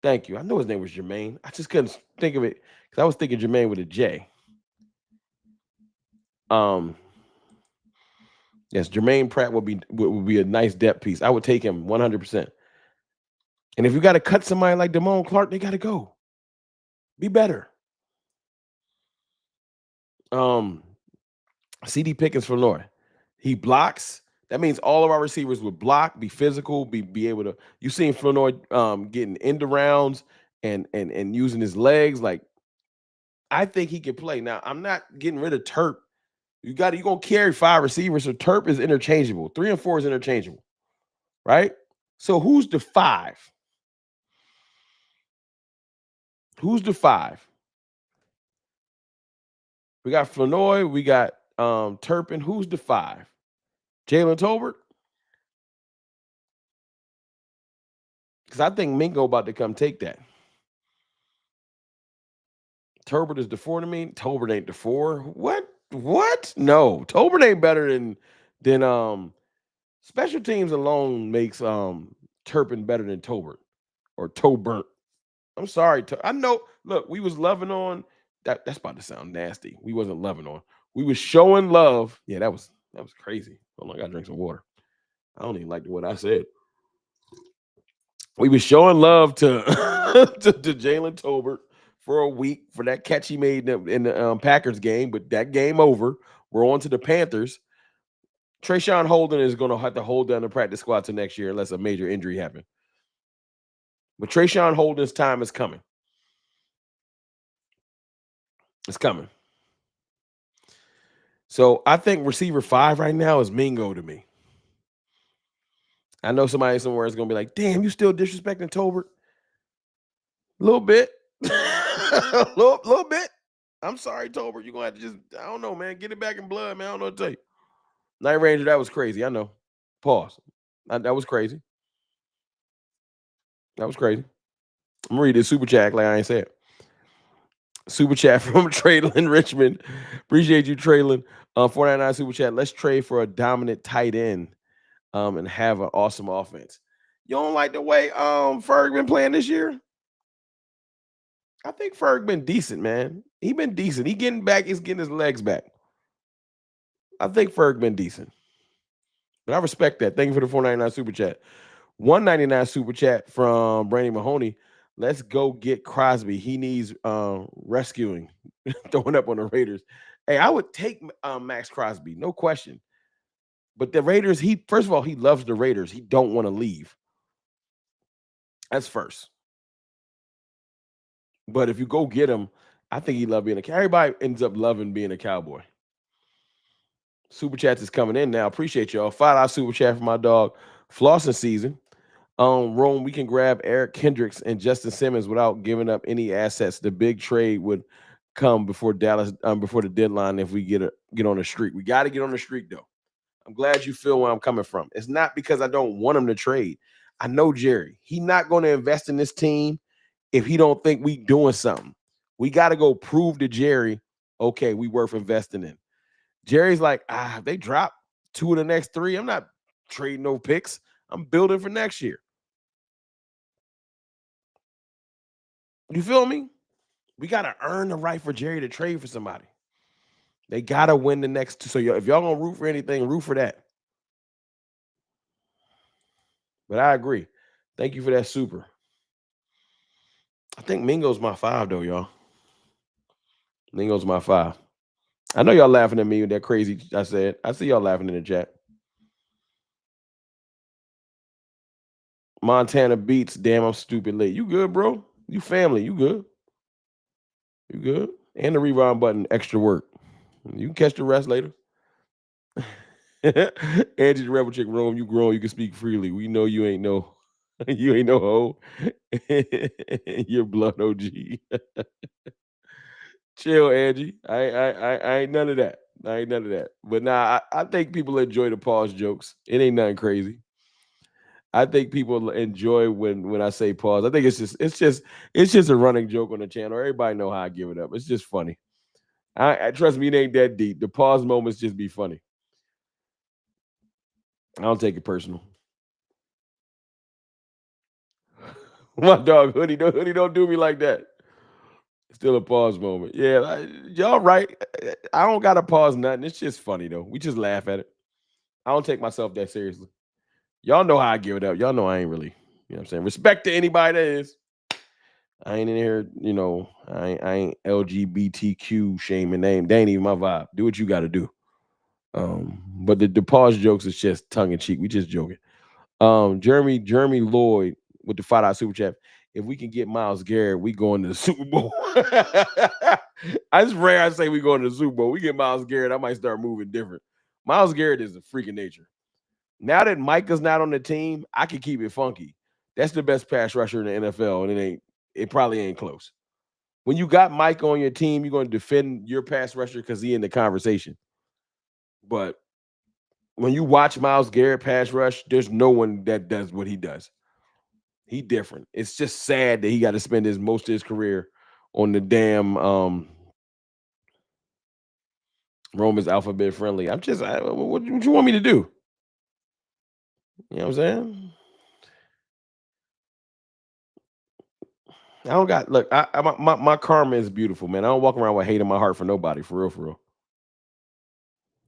Thank you. I know his name was Jermaine. I just couldn't think of it because I was thinking Jermaine with a J. Yes, Jermaine Pratt would be a nice depth piece. I would take him 100%. And if you got to cut somebody like Damone Clark, they got to go. Be better. CD Pickens for Lord. He blocks. That means all of our receivers would block, be physical, be able to. You seen Flournoy getting end rounds and using his legs. Like, I think he can play. Now, I'm not getting rid of Turp. You're gonna carry 5 receivers, so Turp is interchangeable. 3 and 4 is interchangeable, right? So who's the 5? Who's the 5? We got Flournoy, we got Turpin. Who's the 5? Jalen Tolbert? Because I think Mingo about to come take that. Tolbert is the 4 to me. Tolbert ain't the 4. What? No, Tolbert ain't better than special teams alone makes Turpin better than Tolbert or Tolbert. I'm sorry. I know. Look, we was loving on that. That's about to sound nasty. We wasn't loving on. We was showing love. Yeah, that was crazy. Hold on, I gotta drink some water. I don't even like what I said. We was showing love to to Jalen Tolbert for a week for that catch he made in the Packers game, but that game over. We're on to the Panthers. Trayshawn Holden is going to have to hold down the practice squad to next year unless a major injury happens. But Trayshawn Holden's time is coming. It's coming. So I think receiver 5 right now is Mingo to me. I know somebody somewhere is gonna be like, "Damn, you still disrespecting Tolbert?" A little bit, little bit. I'm sorry, Tolbert. You're gonna have to just, I don't know, man. Get it back in blood, man. I don't know what to tell you. Night Ranger, that was crazy. I know. Pause. That was crazy. That was crazy. I'm gonna read this super chat like I ain't said. Super chat from Traylon Richmond. Appreciate you, Traylon. 499 super chat. Let's trade for a dominant tight end and have an awesome offense. You don't like the way Ferg been playing this year? I think Ferg been decent, man. He been decent. He getting back. He's getting his legs back. I think Ferg been decent. But I respect that. Thank you for the 499 super chat. 199 super chat from Brandy Mahoney. Let's go get Crosby. He needs rescuing. Throwing up on the Raiders. Hey, I would take Max Crosby, no question. But the Raiders, he first of all, he loves the Raiders. He don't want to leave. That's first. But if you go get him, I think he love being a. Everybody ends up loving being a Cowboy. Super chats is coming in now. Appreciate y'all. $5 super chat for my dog. Flossing season. Rome, we can grab Eric Kendricks and Justin Simmons without giving up any assets. The big trade would come before Dallas, before the deadline. If we get on a streak, we got to get on the streak though. I'm glad you feel where I'm coming from. It's not because I don't want him to trade. I know Jerry. He's not going to invest in this team if he don't think we doing something. We got to go prove to Jerry, okay, we worth investing in. Jerry's like, they drop 2 of the next 3. I'm not trading no picks. I'm building for next year. You feel me? We got to earn the right for Jerry to trade for somebody. They got to win the next 2. So if y'all going to root for anything, root for that. But I agree. Thank you for that super. I think Mingo's my 5, though, y'all. Mingo's my 5. I know y'all laughing at me with that crazy I said. I see y'all laughing in the chat. Montana beats. Damn, I'm stupid late. You good, bro? You family. You good? You good? And the rewind button, extra work. You can catch the rest later. Angie the Rebel Chick Rome, you grown, you can speak freely. We know you ain't no you ain't no hoe. You're blood OG. Chill, Angie. I ain't none of that. I ain't none of that. But nah, I think people enjoy the pause jokes. It ain't nothing crazy. I think people enjoy when I say pause. I think it's just a running joke on the channel. Everybody know how I give it up. It's just funny. I trust me, it ain't that deep. The pause moments just be funny. I don't take it personal. My dog hoodie don't do me like that. Still a pause moment. Yeah, y'all right. I don't gotta pause nothing. It's just funny though. We just laugh at it. I don't take myself that seriously. Y'all know how I give it up. Y'all know I ain't really, you know what I'm saying? Respect to anybody that is. I ain't in here, I ain't LGBTQ shaming name. That ain't even my vibe. Do what you gotta do. But the pause jokes is just tongue in cheek. We just joking. Jeremy Lloyd with the $5 super chat. If we can get Myles Garrett, we going to the Super Bowl. I just rare I say we going to the Super Bowl. We get Myles Garrett, I might start moving different. Myles Garrett is a freak of nature. Now that Micah's not on the team, I can keep it funky. That's the best pass rusher in the NFL, and it probably ain't close. When you got Mike on your team, you're going to defend your pass rusher because he in the conversation. But when you watch Myles Garrett pass rush, there's no one that does what he does. He different. It's just sad that he got to spend most of his career on the damn Romans alphabet friendly. What you want me to do? You know what I'm saying? I don't got look. My karma is beautiful, man. I don't walk around with hate in my heart for nobody, for real, for real.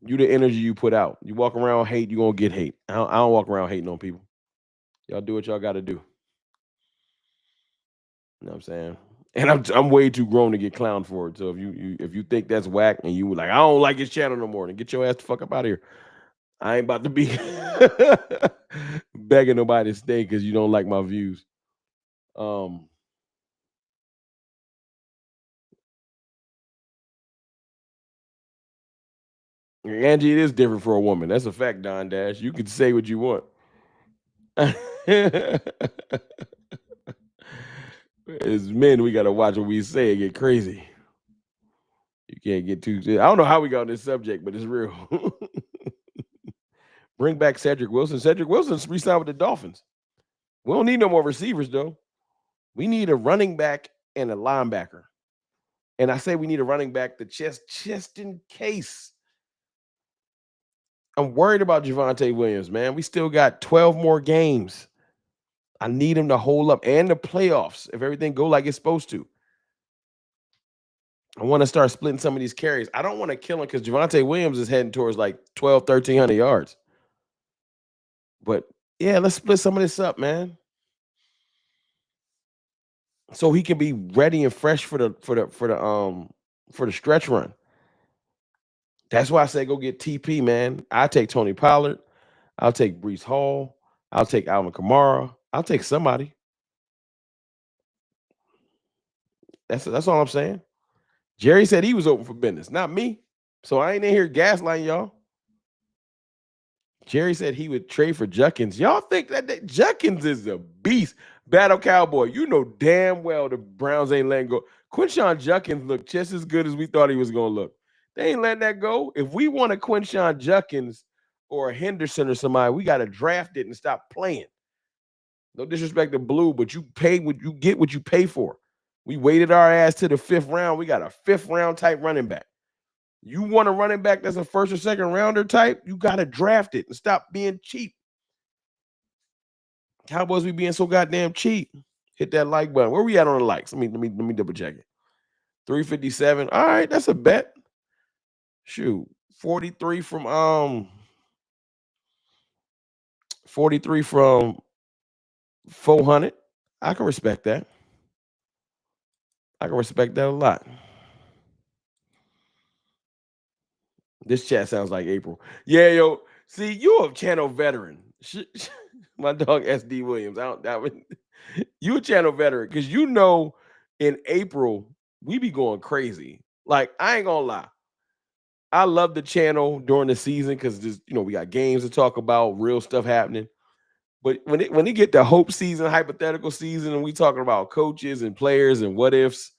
You the energy you put out. You walk around hate, you gonna get hate. I don't walk around hating on people. Y'all do what y'all got to do. You know what I'm saying? And I'm way too grown to get clowned for it. So if you think that's whack and you like, I don't like his channel no more, then get your ass the fuck up out of here. I ain't about to be begging nobody to stay because you don't like my views. Angie, it is different for a woman. That's a fact, Don Dash. You can say what you want. As men, we gotta watch what we say and get crazy. You can't get too. I don't know how we got on this subject, but it's real. Bring back Cedric Wilson. Cedric Wilson's re-signed with the Dolphins. We don't need no more receivers, though. We need a running back and a linebacker. And I say we need a running back just in case. I'm worried about Javonte Williams, man. We still got 12 more games. I need him to hold up and the playoffs if everything go like it's supposed to. I want to start splitting some of these carries. I don't want to kill him because Javonte Williams is heading towards like 1,300 yards. But yeah, let's split some of this up, man. So he can be ready and fresh for the stretch run. That's why I say go get TP, man. I take Tony Pollard. I'll take Breece Hall. I'll take Alvin Kamara. I'll take somebody. That's all I'm saying. Jerry said he was open for business, not me. So I ain't in here gaslighting y'all. Jerry said he would trade for Juckins. Y'all think that Juckins is a beast. Battle Cowboy. You know damn well the Browns ain't letting go. Quinshon Juckins looked just as good as we thought he was going to look. They ain't letting that go. If we want a Quinshon Juckins or a Henderson or somebody, we got to draft it and stop playing. No disrespect to Blue, but you pay what you get what you pay for. We waited our ass to the 5th round. We got a 5th round type running back. You want a running back that's a 1st or 2nd rounder type, you got to draft it and stop being cheap. Cowboys be being so goddamn cheap. Hit that like button. Where we at on the likes? Let me double check it. 357. All right, that's a bet. Shoot. 43 from 400. I can respect that. I can respect that a lot. This chat sounds like April. Yeah, yo. See, you a channel veteran. My dog SD Williams. You a channel veteran because you know in April we be going crazy. Like I ain't gonna lie. I love the channel during the season because we got games to talk about, real stuff happening. But when it get to hope season, hypothetical season, and we talking about coaches and players and what ifs,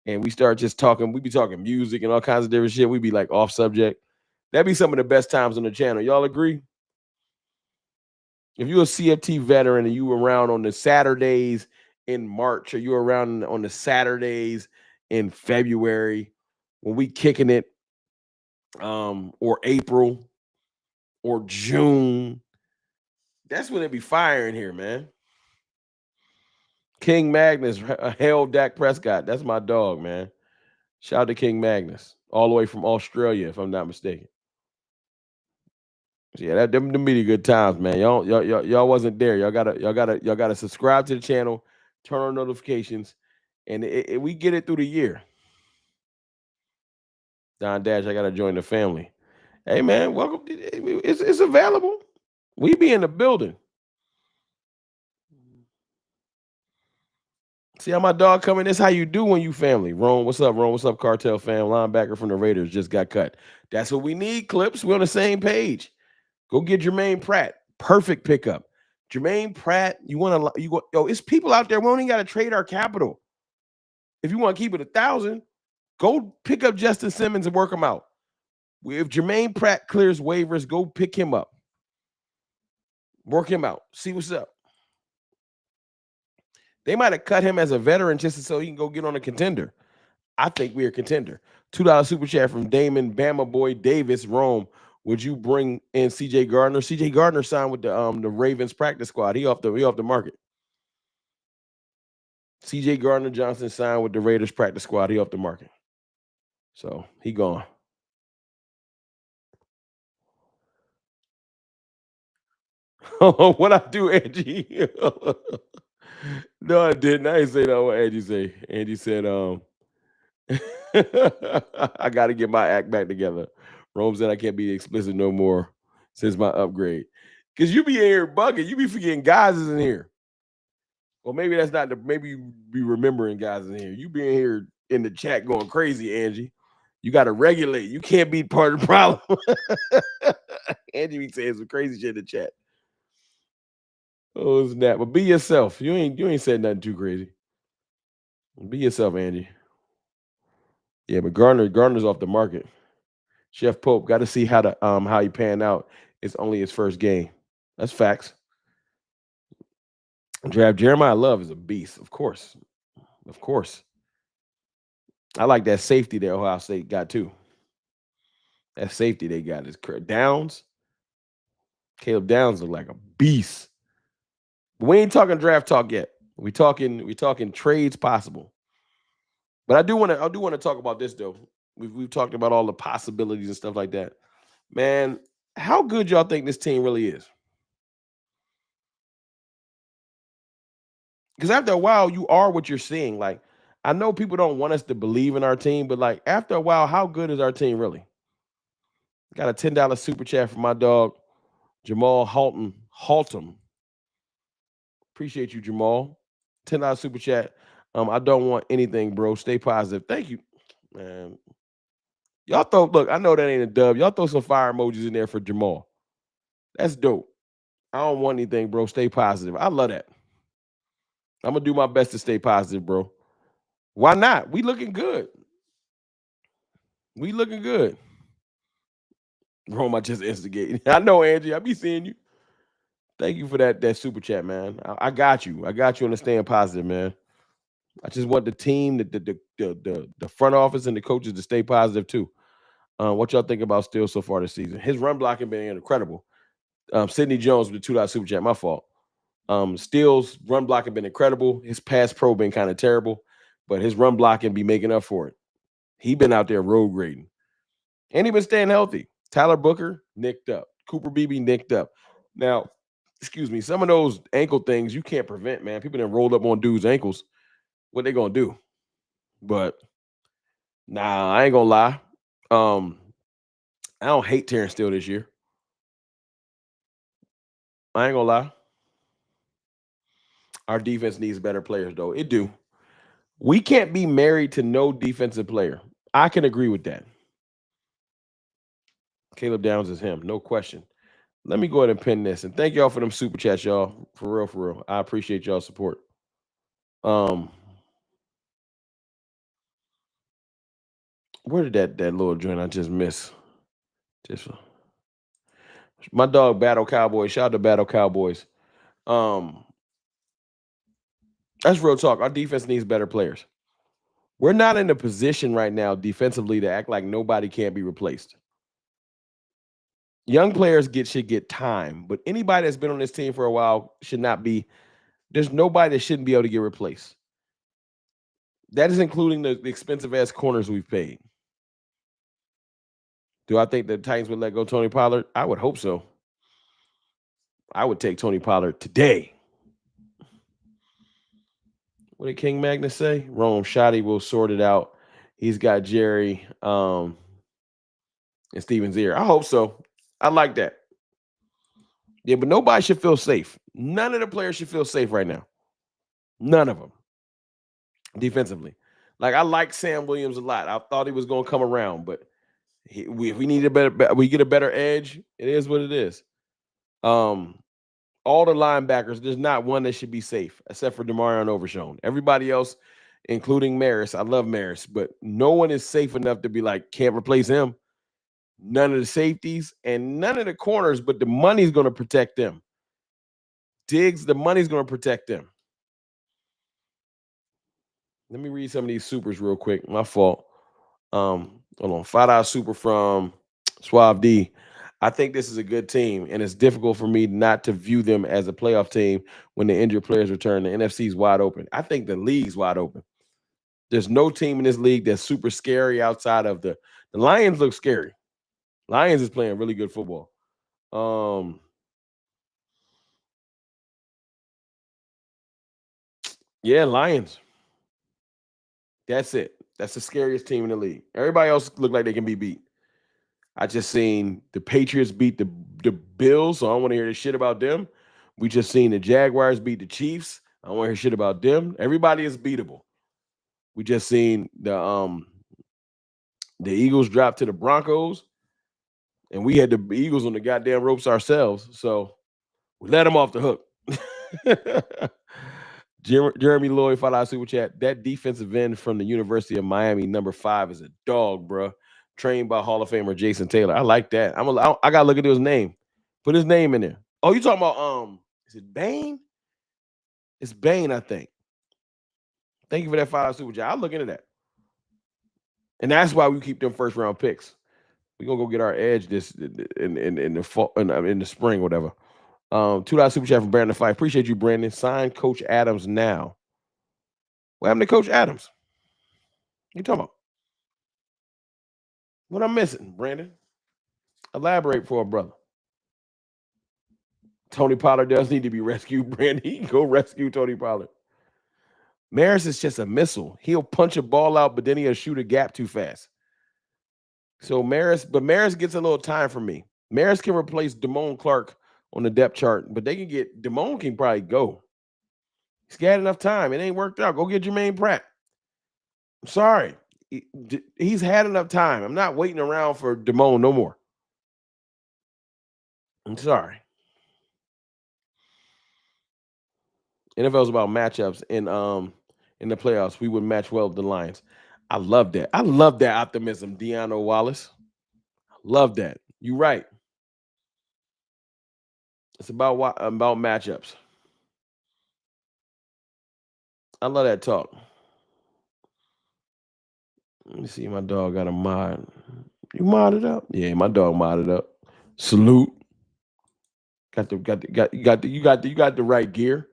and we start just talking, we be talking music and all kinds of different shit. We be like off subject. That'd be some of the best times on the channel. Y'all agree? If you're a CFT veteran and you around on the Saturdays in March, or you around on the Saturdays in February when we kicking it, or April or June, that's when it be firing here, man. King Magnus, hail Dak Prescott. That's my dog, man. Shout out to King Magnus, all the way from Australia, if I'm not mistaken. Yeah, them be the good times, man. Y'all wasn't there. Y'all gotta subscribe to the channel, turn on notifications, and we get it through the year. Don Dash, I gotta join the family. Hey man, welcome. It's available. We be in the building. See how my dog coming? This how you do when you family. Rome, what's up, Rome? What's up, Cartel fam? Linebacker from the Raiders just got cut. That's what we need, Clips. We're on the same page. Go get Jermaine Pratt. Perfect pickup. Jermaine Pratt, it's people out there. We only got to trade our capital. If you want to keep it 1,000, go pick up Justin Simmons and work him out. If Jermaine Pratt clears waivers, go pick him up. Work him out. See what's up. They might have cut him as a veteran just so he can go get on a contender. I think we're a contender. $2 super chat from Damon Bama Boy Davis, Rome. Would you bring in C.J. Gardner? C.J. Gardner signed with the Ravens practice squad. He off the market. C.J. Gardner Johnson signed with the Raiders practice squad. He off the market. So he gone. What I do, Angie? No, I didn't. I didn't say that. What Angie say? Angie said, I got to get my act back together. Rome said I can't be explicit no more since my upgrade. Because you be in here bugging. You be forgetting guys is in here. Well, maybe that's not maybe you be remembering guys in here. You be in here in the chat going crazy, Angie. You got to regulate. You can't be part of the problem. Andy be saying some crazy shit in the chat. Oh, snap. But be yourself. You ain't said nothing too crazy. Be yourself, Angie. Yeah, but Gardner's off the market. Chef Pope got to see how he pan out. It's only his first game. That's facts. Draft Jeremiah Love is a beast, of course. Of course. I like that safety that Ohio State got too. That safety they got is Downs. Caleb Downs look like a beast. But we ain't talking draft talk yet. We talking trades possible. But I do want to talk about this though. We've talked about all the possibilities and stuff like that. Man, how good y'all think this team really is? Because after a while, you are what you're seeing. Like, I know people don't want us to believe in our team, but like after a while, how good is our team really? Got a $10 super chat from my dog, Jamal Haltom. Appreciate you, Jamal. $10 super chat. I don't want anything, bro. Stay positive. Thank you, man. Y'all look, I know that ain't a dub. Y'all throw some fire emojis in there for Jamal. That's dope. I don't want anything, bro. Stay positive. I love that. I'm gonna do my best to stay positive, bro. Why not? We looking good. We looking good. Rome, I just instigating. I know, Angie. I be seeing you. Thank you for that super chat, man. I got you. I got you on the staying positive, man. I just want the team, the front office, and the coaches to stay positive too. What y'all think about Steele so far this season? His run blocking been incredible. Sidney Jones with the $2 super chat. My fault. Steele's run blocking been incredible. His pass pro been kind of terrible, but his run blocking be making up for it. He been out there road grading, and he been staying healthy. Tyler Booker nicked up. Cooper Beebe nicked up. Now, excuse me, some of those ankle things you can't prevent, man. People done rolled up on dudes' ankles. What they gonna do? But nah, I ain't gonna lie. I don't hate Terrence Steele this year. I ain't gonna lie. Our defense needs better players, though. It do. We can't be married to no defensive player. I can agree with that. Caleb Downs is him, no question. Let me go ahead and pin this. And thank y'all for them super chats, y'all. For real, for real. I appreciate y'all support. Where did that little joint I just miss? My dog Battle Cowboys. Shout out to Battle Cowboys. That's real talk. Our defense needs better players. We're not in a position right now defensively to act like nobody can't be replaced. Young players should get time, but anybody that's been on this team for a while should not be. There's nobody that shouldn't be able to get replaced. That is including the expensive ass corners we've paid. Do I think the Titans would let go Tony Pollard? I would hope so. I would take Tony Pollard today. What did King Magnus say? Rome Shotty will sort it out. He's got Jerry and Steven's ear. I hope so. I like that. Yeah, but nobody should feel safe. None of the players should feel safe right now. None of them. Defensively. Like, I like Sam Williams a lot. I thought he was going to come around, but if we need we get a better edge, it is what it is. All the linebackers, there's not one that should be safe except for Demarion Overshown. Everybody else, including Maris, I love Maris, but no one is safe enough to be like, can't replace him. None of the safeties and none of the corners, but the money's going to protect them. Diggs, the money's going to protect them. Let me read some of these supers real quick. My fault. Hold on. $5 super from Suave D. I think this is a good team, and it's difficult for me not to view them as a playoff team when the injured players return. The NFC's wide open. I think the league's wide open. There's no team in this league that's super scary outside of the Lions look scary. Lions is playing really good football. Yeah, Lions. That's it. That's the scariest team in the league. Everybody else look like they can be beat. I just seen the Patriots beat the Bills, so I don't want to hear this shit about them. We just seen the Jaguars beat the Chiefs. I don't want to hear shit about them. Everybody is beatable. We just seen the The Eagles dropped to the Broncos, and we had the Eagles on the goddamn ropes ourselves. So we let them off the hook. Jeremy Lloyd, $5 super chat. That defensive end from the University of Miami, number 5, is a dog, bro. Trained by Hall of Famer Jason Taylor. I like that. I gotta look at his name. Put his name in there. Oh, you talking about is it Bain? It's Bain, I think. Thank you for that $5 super chat. I'll look into that. And that's why we keep them first round picks. We're gonna go get our edge this in the fall in the spring, whatever. $2 super chat from Brandon Fife. Appreciate you, Brandon. Sign Coach Adams now. What happened to Coach Adams? You talking about? What I'm missing, Brandon? Elaborate for a brother. Tony Pollard does need to be rescued, Brandon. He can go rescue Tony Pollard. Maris is just a missile. He'll punch a ball out, but then he'll shoot a gap too fast. So Maris gets a little time from me. Maris can replace Damone Clark on the depth chart, but Damone can probably go. He's got enough time. It ain't worked out. Go get Jermaine Pratt. I'm sorry. He's had enough time. I'm not waiting around for Damone no more. I'm sorry. NFL's about matchups in the playoffs. We would match well with the Lions. I love that. I love that optimism, Deanna Wallace. Love that. You're right. It's about matchups. I love that talk. Let me see. My dog got a mod. You modded up? Yeah, my dog modded up. Salute. You got the right gear.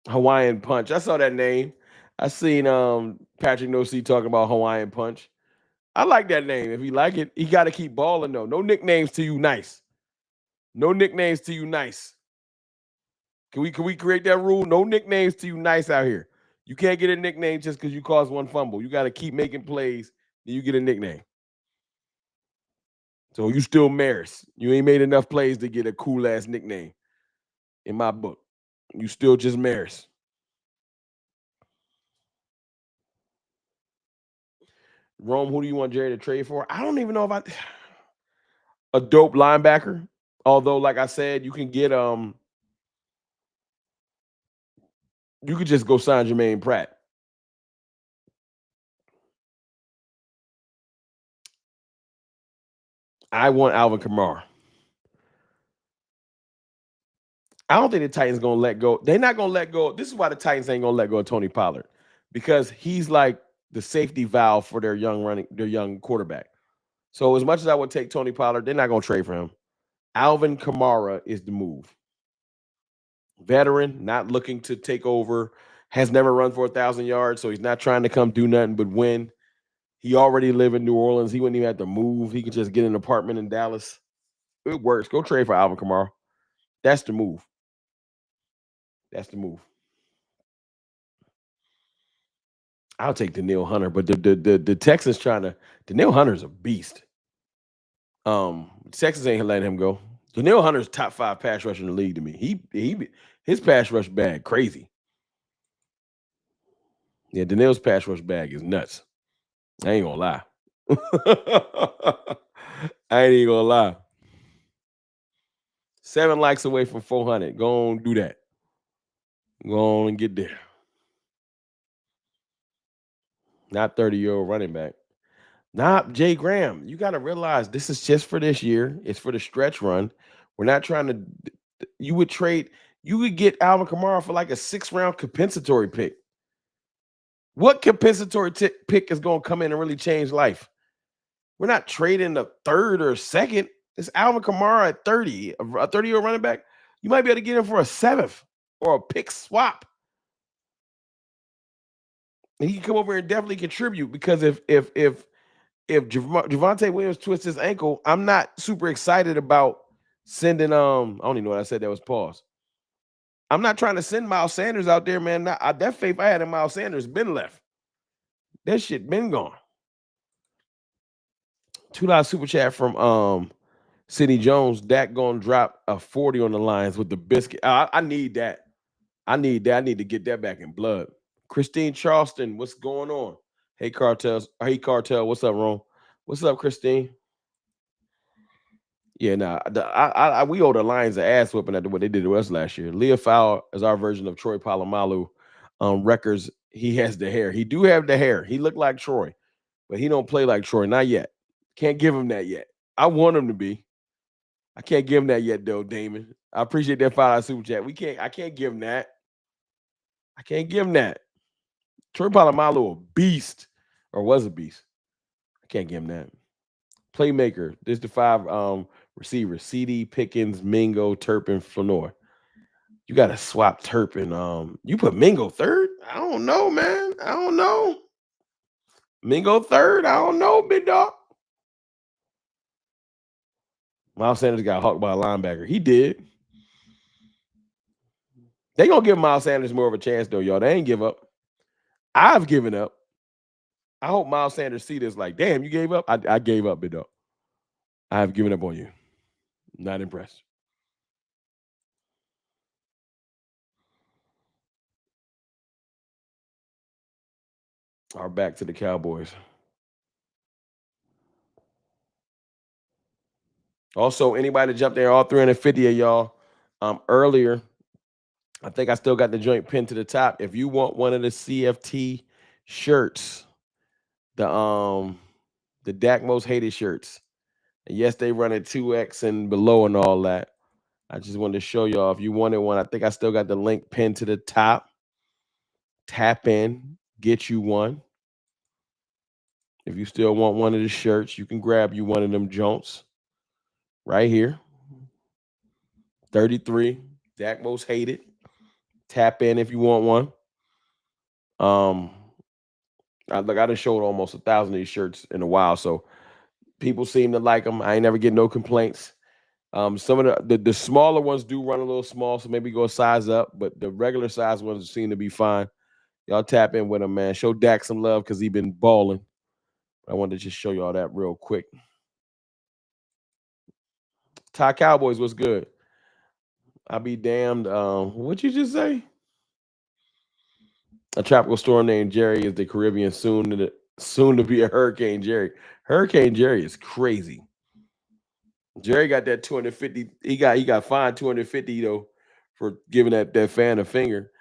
Hawaiian Punch. I saw that name. I seen Patrick Nosey talking about Hawaiian Punch. I like that name. If you like it, he got to keep balling though. No nicknames to you nice. No nicknames to you nice. Can we create that rule? No nicknames to you nice out here. You can't get a nickname just because you caused one fumble. You got to keep making plays, then you get a nickname. So you still Maris. You ain't made enough plays to get a cool ass nickname in my book. You still just Maris. Rome, who do you want Jerry to trade for? I don't even know if a dope linebacker. Although, like I said, you can get you could just go sign Jermaine Pratt. I want Alvin Kamara. I don't think the Titans gonna let go. They're not gonna let go. This is why the Titans ain't gonna let go of Tony Pollard, because he's like the safety valve for their young quarterback. So as much as I would take Tony Pollard, they're not gonna trade for him. Alvin Kamara is the move. Veteran, not looking to take over, has never run for 1,000 yards, so he's not trying to come do nothing but win. He already live in New Orleans. He wouldn't even have to move. He could just get an apartment in Dallas. It works. Go trade for Alvin Kamara. That's the move. That's the move. I'll take Danielle Hunter, but the Texans Danielle Hunter's a beast. Texans ain't letting him go. Danielle Hunter's top 5 pass rusher in the league to me. His pass rush bag crazy. Yeah, Danielle's pass rush bag is nuts. I ain't gonna lie. I ain't even gonna lie. 7 likes away from 400. Go on, do that. Go on and get there. Not 30-year-old running back. Not Jay Graham. You got to realize this is just for this year. It's for the stretch run. We're not trying to. You would get Alvin Kamara for like a 6th-round compensatory pick. What compensatory pick is going to come in and really change life? We're not trading a 3rd or 2nd. It's Alvin Kamara at 30, a 30-year-old running back. You might be able to get him for a 7th or a pick swap. And he can come over and definitely contribute, because if Javonte Williams twists his ankle, I'm not super excited about sending I don't even know what I said. That was pause. I'm not trying to send Miles Sanders out there, man. That faith I had in Miles Sanders been left. That shit been gone. $2 super chat from Sidney Jones. Dak gonna drop a 40 on the Lions with the biscuit. I need that. I need that. I need to get that back in blood. Christine Charleston, what's going on? Hey, Cartel. What's up, Ron? What's up, Christine? Yeah, nah. We owe the Lions an ass whipping after what they did to us last year. Leah Fowler is our version of Troy Polamalu. Records, he has the hair. He do have the hair. He looked like Troy, but he don't play like Troy. Not yet. Can't give him that yet. I want him to be. I can't give him that yet, though, Damon. I appreciate that $5 super chat. I can't give him that. I can't give him that. Troy Polamalu, a beast, or was a beast. I can't give him that. Playmaker. There's the 5 receivers: CD, Pickens, Mingo, Turpin, Flanor. You got to swap Turpin. You put Mingo third? I don't know, man. I don't know. Mingo third? I don't know, big dog. Miles Sanders got hawked by a linebacker. He did. They gonna give Miles Sanders more of a chance, though, y'all. They ain't give up. I've given up. I hope Miles Sanders see this like, damn, you gave up? I gave up, big dog. I have given up on you. Not impressed. All right, back to the Cowboys. Also, anybody that jumped there, all 350 of y'all, earlier, I think I still got the joint pinned to the top. If you want one of the CFT shirts, the Dak Most Hated shirts, and yes, they run at 2X and below and all that. I just wanted to show y'all if you wanted one. I think I still got the link pinned to the top. Tap in, get you one. If you still want one of the shirts, you can grab you one of them jonts right here. 33, Dak Most Hated. Tap in if you want one. I done showed almost 1,000 of these shirts in a while, so people seem to like them. I ain't never get no complaints. Some of the smaller ones do run a little small, so maybe go a size up, but the regular size ones seem to be fine. Y'all tap in with them, man. Show Dak some love because he been balling. I wanted to just show y'all that real quick. Ty Cowboys, what's good? I'll be damned. What'd you just say? A tropical storm named Jerry is the Caribbean, soon to be a Hurricane Jerry. Hurricane Jerry is crazy. Jerry got that 250. He got fined 250 though for giving that fan a finger.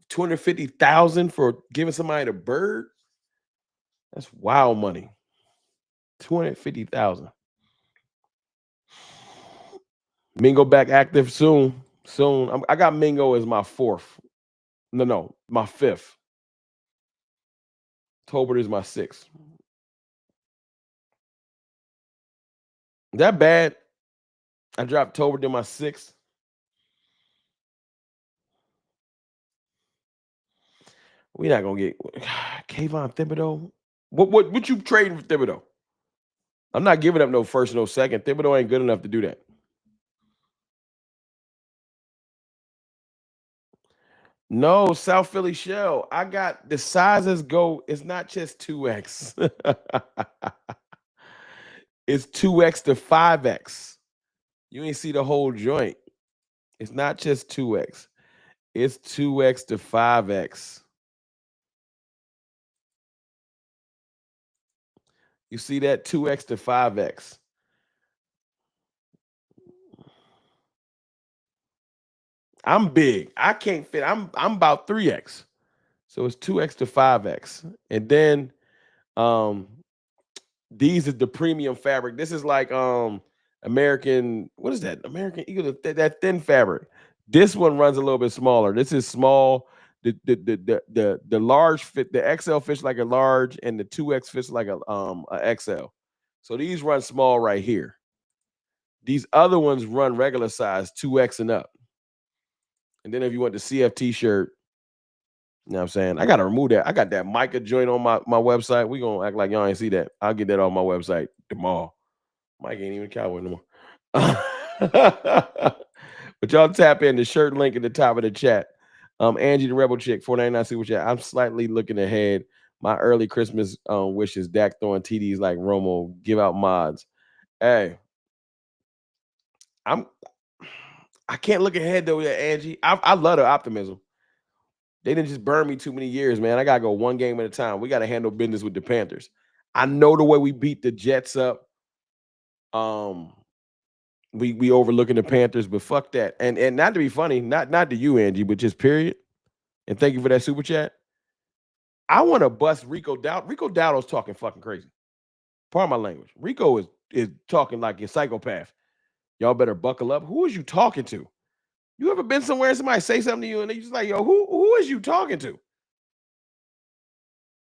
250,000 for giving somebody the bird. That's wild money. 250,000. Mingo back active soon. I got Mingo as my 4th. No, my 5th. Tolbert is my 6th. Is that bad? I dropped Tolbert to my 6th. We're not gonna get Kayvon Thibodeau. What you trading for Thibodeau? I'm not giving up no first, no second. Thibodeau ain't good enough to do that. No, South Philly Shell. I got the sizes go. It's not just 2X. It's 2X to 5X. You ain't see the whole joint. It's not just 2X. It's 2X to 5X. You see that 2X to 5X. I'm big. I can't fit. I'm about 3X. So it's 2X to 5X. And then these is the premium fabric. This is like American, what is that? American Eagle, that thin fabric. This one runs a little bit smaller. This is small. The large fit, the XL fits like a large, and the 2X fits like a XL. So these run small right here. These other ones run regular size, 2X and up. And then if you want the CFT shirt, you know what I'm saying? I got to remove that. I got that Micah joint on my website. We going to act like y'all ain't see that. I'll get that on my website tomorrow. Mike ain't even a Cowboy no more. But y'all tap in the shirt link at the top of the chat. Angie the Rebel Chick, 499 super chat. I'm slightly looking ahead. My early Christmas wishes, Dak throwing TDs like Romo, give out mods. Hey, I can't look ahead though, Angie. I love the optimism. They didn't just burn me too many years, man. I gotta go one game at a time. We gotta handle business with the Panthers. I know the way we beat the Jets up. We overlooking the Panthers, but fuck that. And not to be funny, not to you, Angie, but just period. And thank you for that super chat. I want to bust Rico Dowdle. Rico Dowdle's talking fucking crazy. Pardon my language. Rico is talking like a psychopath. Y'all better buckle up. Who is you talking to? You ever been somewhere and somebody say something to you and they just like, yo, who is you talking to?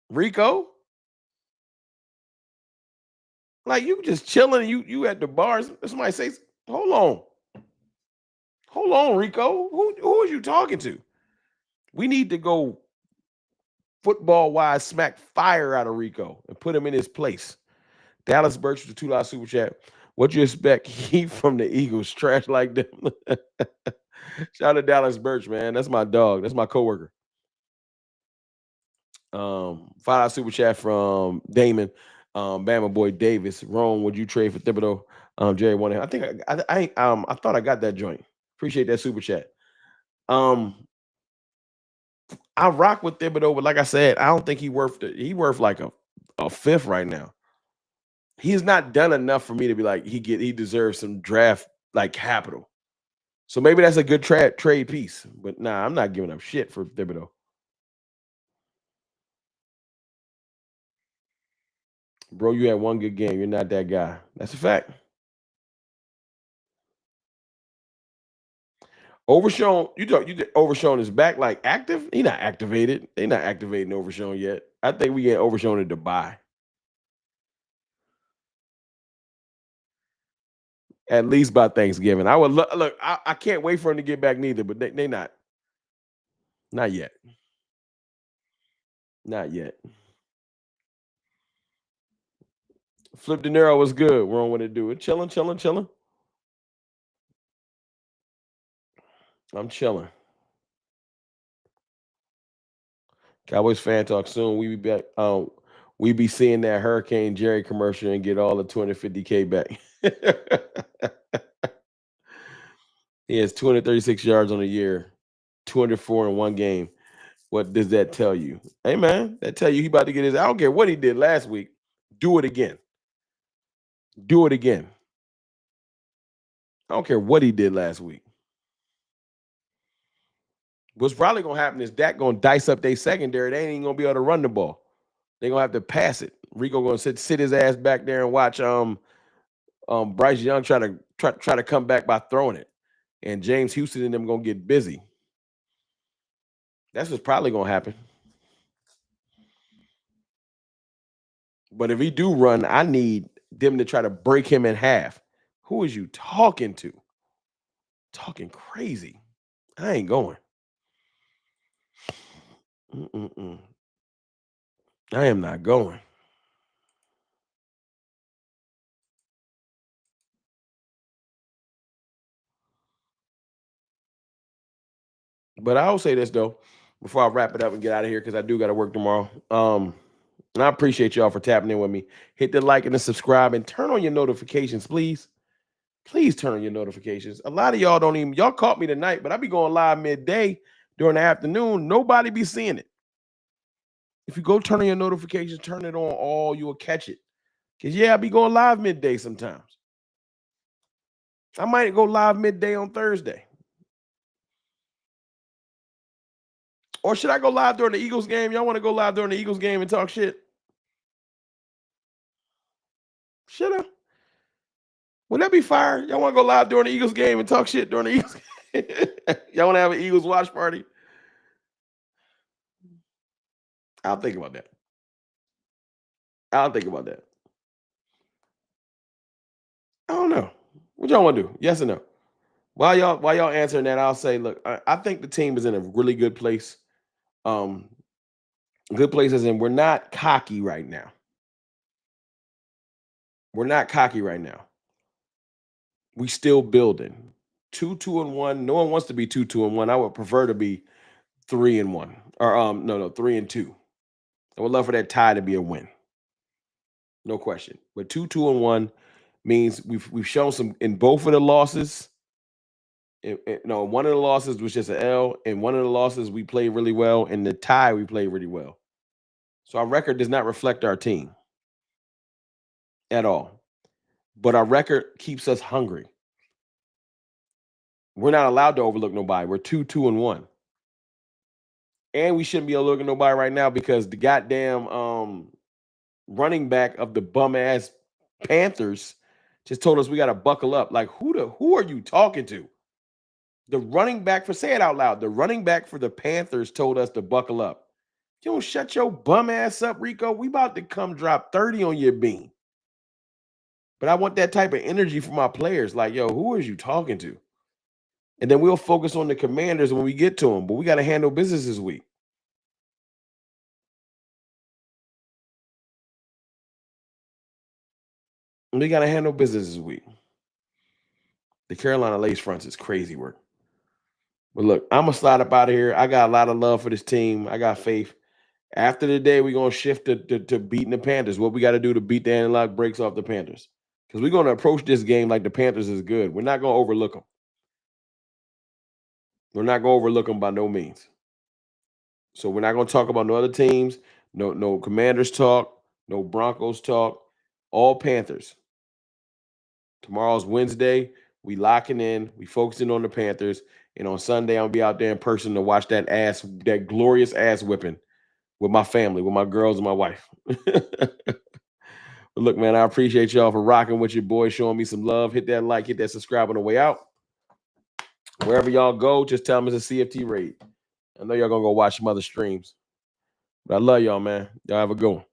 Rico? Like you just chilling, you at the bars. Somebody says, hold on, Rico. Who is you talking to? We need to go football wise smack fire out of Rico and put him in his place. Dallas Birch with the $2 super chat. What you expect? Heat from the Eagles, trash like them. Shout out to Dallas Birch, man. That's my dog. That's my coworker. $5 super chat from Damon. Bama boy Davis. Rome, would you trade for Thibodeau? Jerry wanted. I think I thought I got that joint. Appreciate that super chat. I rock with Thibodeau, but like I said, I don't think he worth like a fifth right now. He's not done enough for me to be like he deserves some draft like capital. So maybe that's a good trade piece. But nah, I'm not giving up shit for Thibodeau. Bro, you had one good game. You're not that guy. That's a fact. Overshown, you Overshown is back like active. He not activated. They not activating Overshown yet. I think we get Overshown in Dubai. At least by Thanksgiving. I would look. I can't wait for him to get back neither, but they not. Not yet. Not yet. Flip De Niro was good. Wrong way to do it. Chilling. I'm chilling. Cowboys fan talk soon. We be back. We be seeing that Hurricane Jerry commercial and get all the $250K back. He has 236 yards on the year, 204 in one game. What does that tell you? Hey, man, that tell you he about to get his. I don't care what he did last week. Do it again. Do it again. I don't care what he did last week. What's probably going to happen is Dak going to dice up their secondary. They ain't even going to be able to run the ball. They're going to have to pass it. Rico going to sit his ass back there and watch Bryce Young try to come back by throwing it. And James Houston and them going to get busy. That's what's probably going to happen. But if he do run, I need them to try to break him in half. Who is you talking to? Talking crazy. I ain't going. I am not going. But I'll say this though, before I wrap it up and get out of here, because I do got to work tomorrow. And I appreciate y'all for tapping in with me. Hit the like and the subscribe and turn on your notifications, please. Please turn on your notifications. A lot of y'all don't even, y'all caught me tonight, but I be going live midday during the afternoon. Nobody be seeing it. If you go turn on your notifications, turn it on all, you will catch it. Because yeah, I be going live midday sometimes. I might go live midday on Thursday. Or should I go live during the Eagles game? Y'all want to go live during the Eagles game and talk shit? Should I? Would that be fire? Y'all want to go live during the Eagles game and talk shit during the Eagles game? Y'all want to have an Eagles watch party? I'll think about that. I don't know. What y'all want to do? Yes or no? While y'all answering that, I'll say, look, I think the team is in a really good place. Good place as in we're not cocky right now. We still building. 2-2-1. No one wants to be 2-2-1. I would prefer to be 3-1. Or 3-2. I would love for that tie to be a win. No question. But 2-2-1 means we've shown some in both of the losses. No, one of the losses was just an L, and one of the losses we played really well, and the tie we played really well. So our record does not reflect our team at all. But our record keeps us hungry. We're not allowed to overlook nobody. We're 2-2-1. And we shouldn't be overlooking nobody right now because the goddamn running back of the bum ass Panthers just told us we got to buckle up. Like, who are you talking to? The running back say it out loud. The running back for the Panthers told us to buckle up. You don't shut your bum ass up, Rico. We about to come drop 30 on your beam. But I want that type of energy from my players. Like, yo, who are you talking to? And then we'll focus on the Commanders when we get to them. But we got to handle business this week. We got to handle business this week. The Carolina lace fronts is crazy work. But look, I'm going to slide up out of here. I got a lot of love for this team. I got faith. After the day, we're going to shift to beating the Panthers. What we got to do to beat the analog breaks off the Panthers. Because we're going to approach this game like the Panthers is good. We're not going to overlook them. We're not going to overlook them by no means. So we're not going to talk about no other teams, no Commanders talk, no Broncos talk, all Panthers. Tomorrow's Wednesday. We locking in. We focusing on the Panthers. And on Sunday, I'll be out there in person to watch that glorious ass whipping with my family, with my girls and my wife. But look, man, I appreciate y'all for rocking with your boy, showing me some love. Hit that like, hit that subscribe on the way out. Wherever y'all go, just tell them it's a CFT raid. I know y'all going to go watch some other streams. But I love y'all, man. Y'all have a good one.